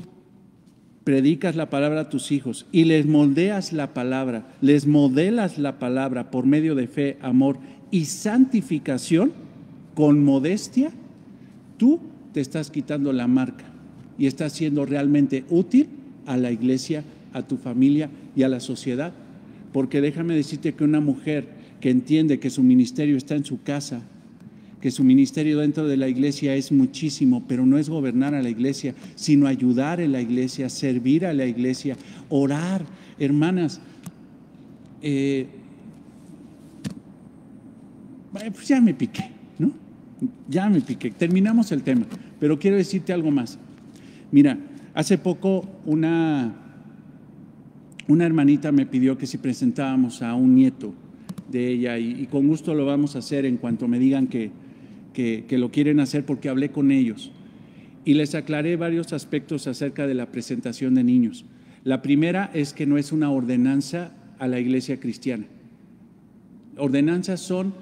[SPEAKER 1] predicas la palabra a tus hijos y les moldeas la palabra, les modelas la palabra por medio de fe, amor y santificación, con modestia, tú te estás quitando la marca y estás siendo realmente útil a la iglesia, a tu familia y a la sociedad. Porque déjame decirte que una mujer que entiende que su ministerio está en su casa, que su ministerio dentro de la iglesia es muchísimo, pero no es gobernar a la iglesia, sino ayudar en la iglesia, servir a la iglesia, orar. Hermanas, pues ya me piqué, ¿no? Ya me piqué. Terminamos el tema, pero quiero decirte algo más. Mira, hace poco una hermanita me pidió que si presentábamos a un nieto de ella, y con gusto lo vamos a hacer en cuanto me digan que lo quieren hacer, porque hablé con ellos y les aclaré varios aspectos acerca de la presentación de niños. La primera es que no es una ordenanza a la iglesia cristiana. Ordenanzas son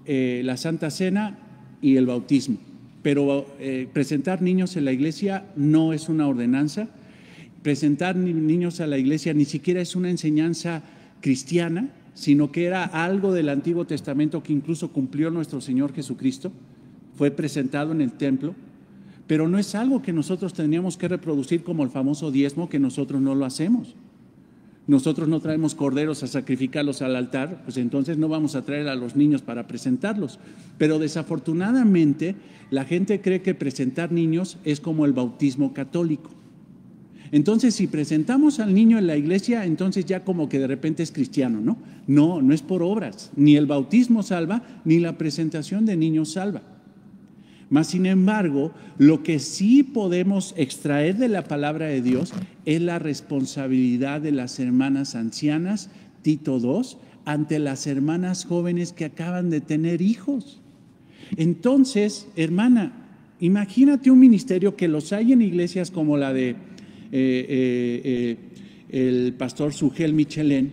[SPEAKER 1] la Santa Cena y el bautismo, pero presentar niños en la iglesia no es una ordenanza. Presentar niños a la iglesia ni siquiera es una enseñanza cristiana, sino que era algo del Antiguo Testamento que incluso cumplió nuestro Señor Jesucristo. Fue presentado en el templo, pero no es algo que nosotros tendríamos que reproducir como el famoso diezmo, que nosotros no lo hacemos. Nosotros no traemos corderos a sacrificarlos al altar, pues entonces no vamos a traer a los niños para presentarlos. Pero desafortunadamente la gente cree que presentar niños es como el bautismo católico. Entonces, si presentamos al niño en la iglesia, entonces ya como que de repente es cristiano, ¿no? No, no es por obras. Ni el bautismo salva, ni la presentación de niños salva. Mas, sin embargo, lo que sí podemos extraer de la palabra de Dios es la responsabilidad de las hermanas ancianas, Tito 2, ante las hermanas jóvenes que acaban de tener hijos. Entonces, hermana, imagínate un ministerio, que los hay en iglesias como la de el pastor Sugel Michelén,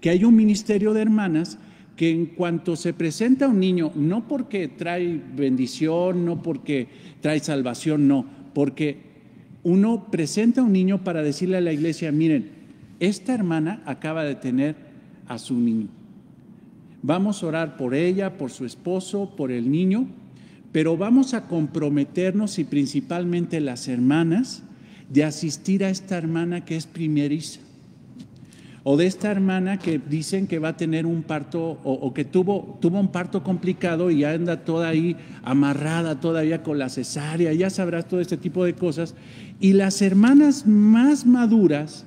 [SPEAKER 1] que hay un ministerio de hermanas que en cuanto se presenta un niño, no porque trae bendición, no porque trae salvación, no, porque uno presenta a un niño para decirle a la iglesia: miren, esta hermana acaba de tener a su niño, vamos a orar por ella, por su esposo, por el niño, pero vamos a comprometernos, y principalmente las hermanas, de asistir a esta hermana que es primeriza, o de esta hermana que dicen que va a tener un parto, o que tuvo un parto complicado y anda toda ahí amarrada todavía con la cesárea, ya sabrás, todo este tipo de cosas. Y las hermanas más maduras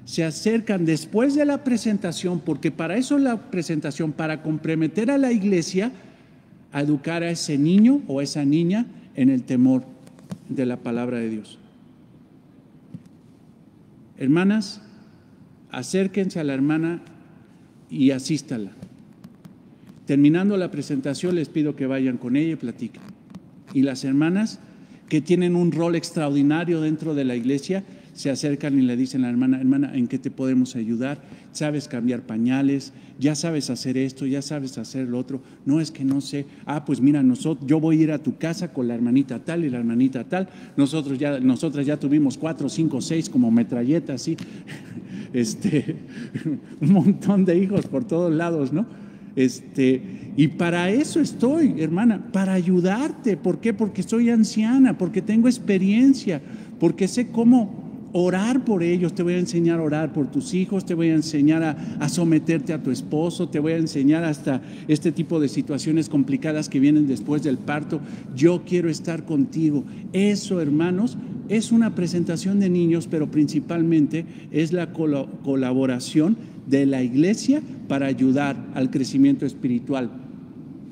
[SPEAKER 1] se acercan después de la presentación, porque para eso es la presentación, para comprometer a la iglesia a educar a ese niño o esa niña en el temor de la palabra de Dios. Hermanas, acérquense a la hermana y asístala. Terminando la presentación, les pido que vayan con ella y platiquen. Y las hermanas que tienen un rol extraordinario dentro de la iglesia se acercan y le dicen a la hermana: hermana, ¿en qué te podemos ayudar? ¿Sabes cambiar pañales? ¿Ya sabes hacer esto? ¿Ya sabes hacer lo otro? No, es que no sé. Pues mira, yo voy a ir a tu casa con la hermanita tal y la hermanita tal. Nosotras ya tuvimos 4, 5, 6 como metralletas, ¿sí? Un montón de hijos por todos lados, ¿no? Y para eso estoy, hermana, para ayudarte. ¿Por qué? Porque soy anciana, porque tengo experiencia, porque sé cómo Orar por ellos, te voy a enseñar a orar por tus hijos, te voy a enseñar a someterte a tu esposo, te voy a enseñar hasta este tipo de situaciones complicadas que vienen después del parto. Yo quiero estar contigo. Eso, hermanos, es una presentación de niños, pero principalmente es la colaboración de la iglesia para ayudar al crecimiento espiritual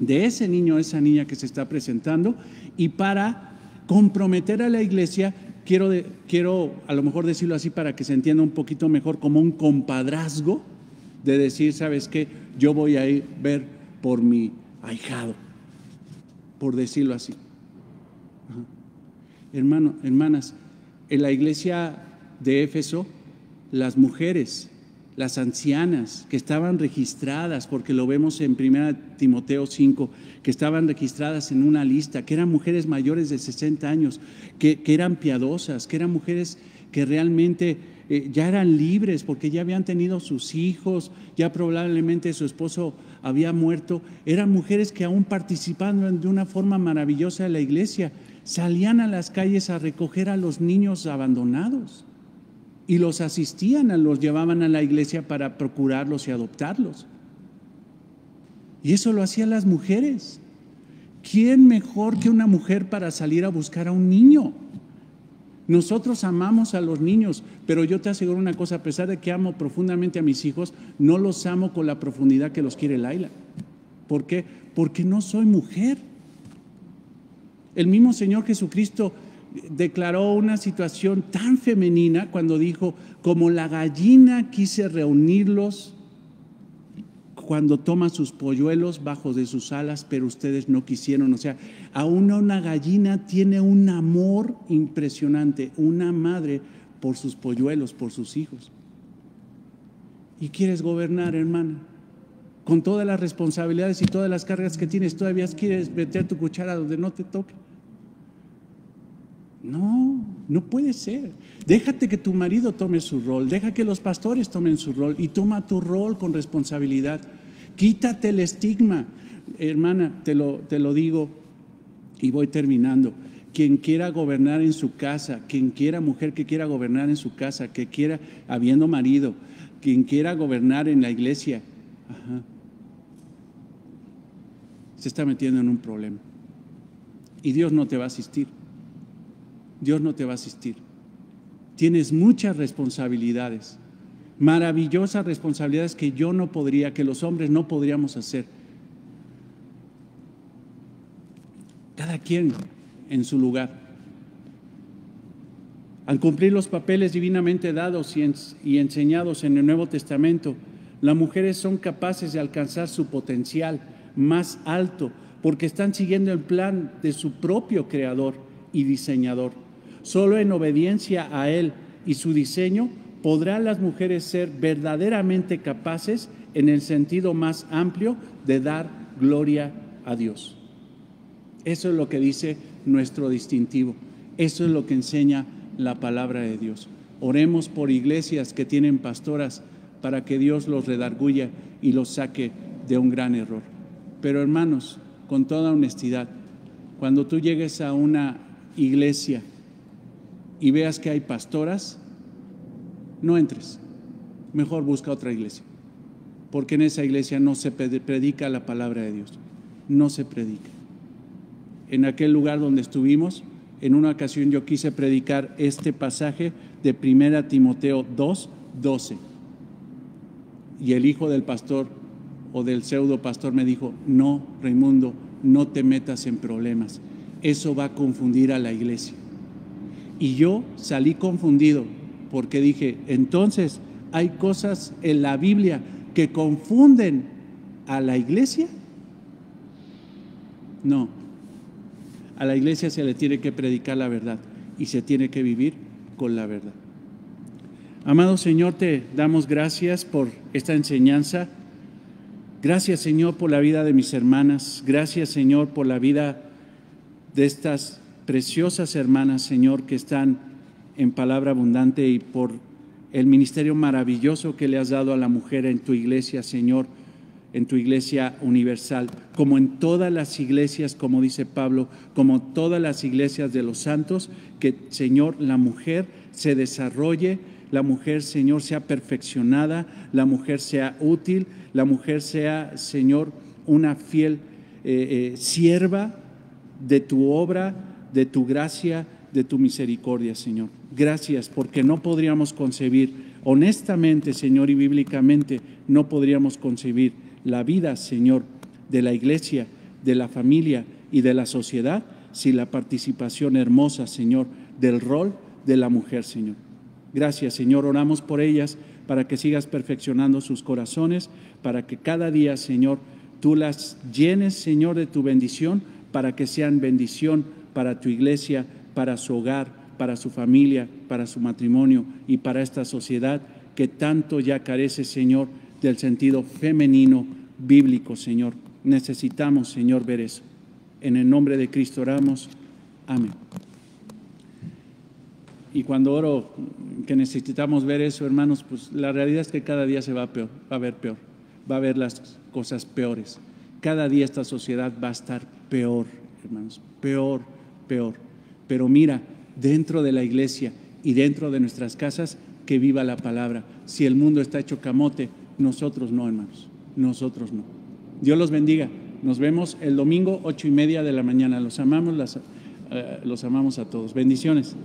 [SPEAKER 1] de ese niño o esa niña que se está presentando, y para comprometer a la iglesia. Quiero a lo mejor decirlo así para que se entienda un poquito mejor, como un compadrazgo de decir, ¿sabes qué? Yo voy a ir a ver por mi ahijado, por decirlo así. Hermanas, en la iglesia de Éfeso, las mujeres, las ancianas que estaban registradas, porque lo vemos en 1 Timoteo 5, que estaban registradas en una lista, que eran mujeres mayores de 60 años, que eran piadosas, que eran mujeres que realmente ya eran libres porque ya habían tenido sus hijos, ya probablemente su esposo había muerto. Eran mujeres que aún participaban de una forma maravillosa en la iglesia, salían a las calles a recoger a los niños abandonados y los asistían, los llevaban a la iglesia para procurarlos y adoptarlos. Y eso lo hacían las mujeres. ¿Quién mejor que una mujer para salir a buscar a un niño? Nosotros amamos a los niños, pero yo te aseguro una cosa, a pesar de que amo profundamente a mis hijos, no los amo con la profundidad que los quiere Laila. ¿Por qué? Porque no soy mujer. El mismo Señor Jesucristo declaró una situación tan femenina cuando dijo: como la gallina quise reunirlos cuando toma sus polluelos bajo de sus alas, pero ustedes no quisieron. O sea, aún una gallina tiene un amor impresionante, una madre por sus polluelos, por sus hijos. ¿Y quieres gobernar, hermana? Con todas las responsabilidades y todas las cargas que tienes, ¿todavía quieres meter tu cuchara donde no te toque? No, no puede ser. Déjate que tu marido tome su rol, deja que los pastores tomen su rol y toma tu rol con responsabilidad. Quítate el estigma. Hermana, te lo digo y voy terminando. Quien quiera gobernar en su casa, quien quiera, mujer que quiera gobernar en su casa, que quiera, habiendo marido, quien quiera gobernar en la iglesia, se está metiendo en un problema. Y Dios no te va a asistir. Dios no te va a asistir. Tienes muchas responsabilidades, maravillosas responsabilidades que yo no podría, que los hombres no podríamos hacer. Cada quien en su lugar. Al cumplir los papeles divinamente dados y enseñados en el Nuevo Testamento, las mujeres son capaces de alcanzar su potencial más alto porque están siguiendo el plan de su propio creador y diseñador. Solo en obediencia a Él y su diseño podrán las mujeres ser verdaderamente capaces, en el sentido más amplio, de dar gloria a Dios. Eso es lo que dice nuestro distintivo. Eso es lo que enseña la palabra de Dios. Oremos por iglesias que tienen pastoras para que Dios los redarguya y los saque de un gran error. Pero hermanos, con toda honestidad, cuando tú llegues a una iglesia y veas que hay pastoras, no entres. Mejor busca otra iglesia, porque en esa iglesia no se predica la palabra de Dios. No se predica. En aquel lugar donde estuvimos, en una ocasión yo quise predicar este pasaje de 1 Timoteo 2:12. Y el hijo del pastor o del pseudo pastor me dijo: no, Raimundo, no te metas en problemas. Eso va a confundir a la iglesia. Y yo salí confundido porque dije: entonces, ¿hay cosas en la Biblia que confunden a la iglesia? No. A la iglesia se le tiene que predicar la verdad y se tiene que vivir con la verdad. Amado Señor, te damos gracias por esta enseñanza. Gracias, Señor, por la vida de mis hermanas. Gracias, Señor, por la vida de estas preciosas hermanas, Señor, que están en palabra abundante, y por el ministerio maravilloso que le has dado a la mujer en tu iglesia, Señor, en tu iglesia universal, como en todas las iglesias, como dice Pablo, como todas las iglesias de los santos, que, Señor, la mujer se desarrolle, la mujer, Señor, sea perfeccionada, la mujer sea útil, la mujer sea, Señor, una fiel sierva de tu obra, de tu gracia, de tu misericordia, Señor. Gracias, porque no podríamos concebir, honestamente, Señor, y bíblicamente, no podríamos concebir la vida, Señor, de la iglesia, de la familia y de la sociedad sin la participación hermosa, Señor, del rol de la mujer, Señor. Gracias, Señor. Oramos por ellas para que sigas perfeccionando sus corazones, para que cada día, Señor, tú las llenes, Señor, de tu bendición, para que sean bendición para tu iglesia, para su hogar, para su familia, para su matrimonio y para esta sociedad que tanto ya carece, Señor, del sentido femenino bíblico, Señor. Necesitamos, Señor, ver eso. En el nombre de Cristo oramos. Amén. Y cuando oro que necesitamos ver eso, hermanos, pues la realidad es que cada día se va a ver peor, va a ver las cosas peores. Cada día esta sociedad va a estar peor, hermanos, peor, peor. Pero mira, dentro de la iglesia y dentro de nuestras casas, que viva la palabra. Si el mundo está hecho camote, nosotros no, hermanos, nosotros no. Dios los bendiga. Nos vemos el domingo 8:30 de la mañana. Los amamos a todos. Bendiciones.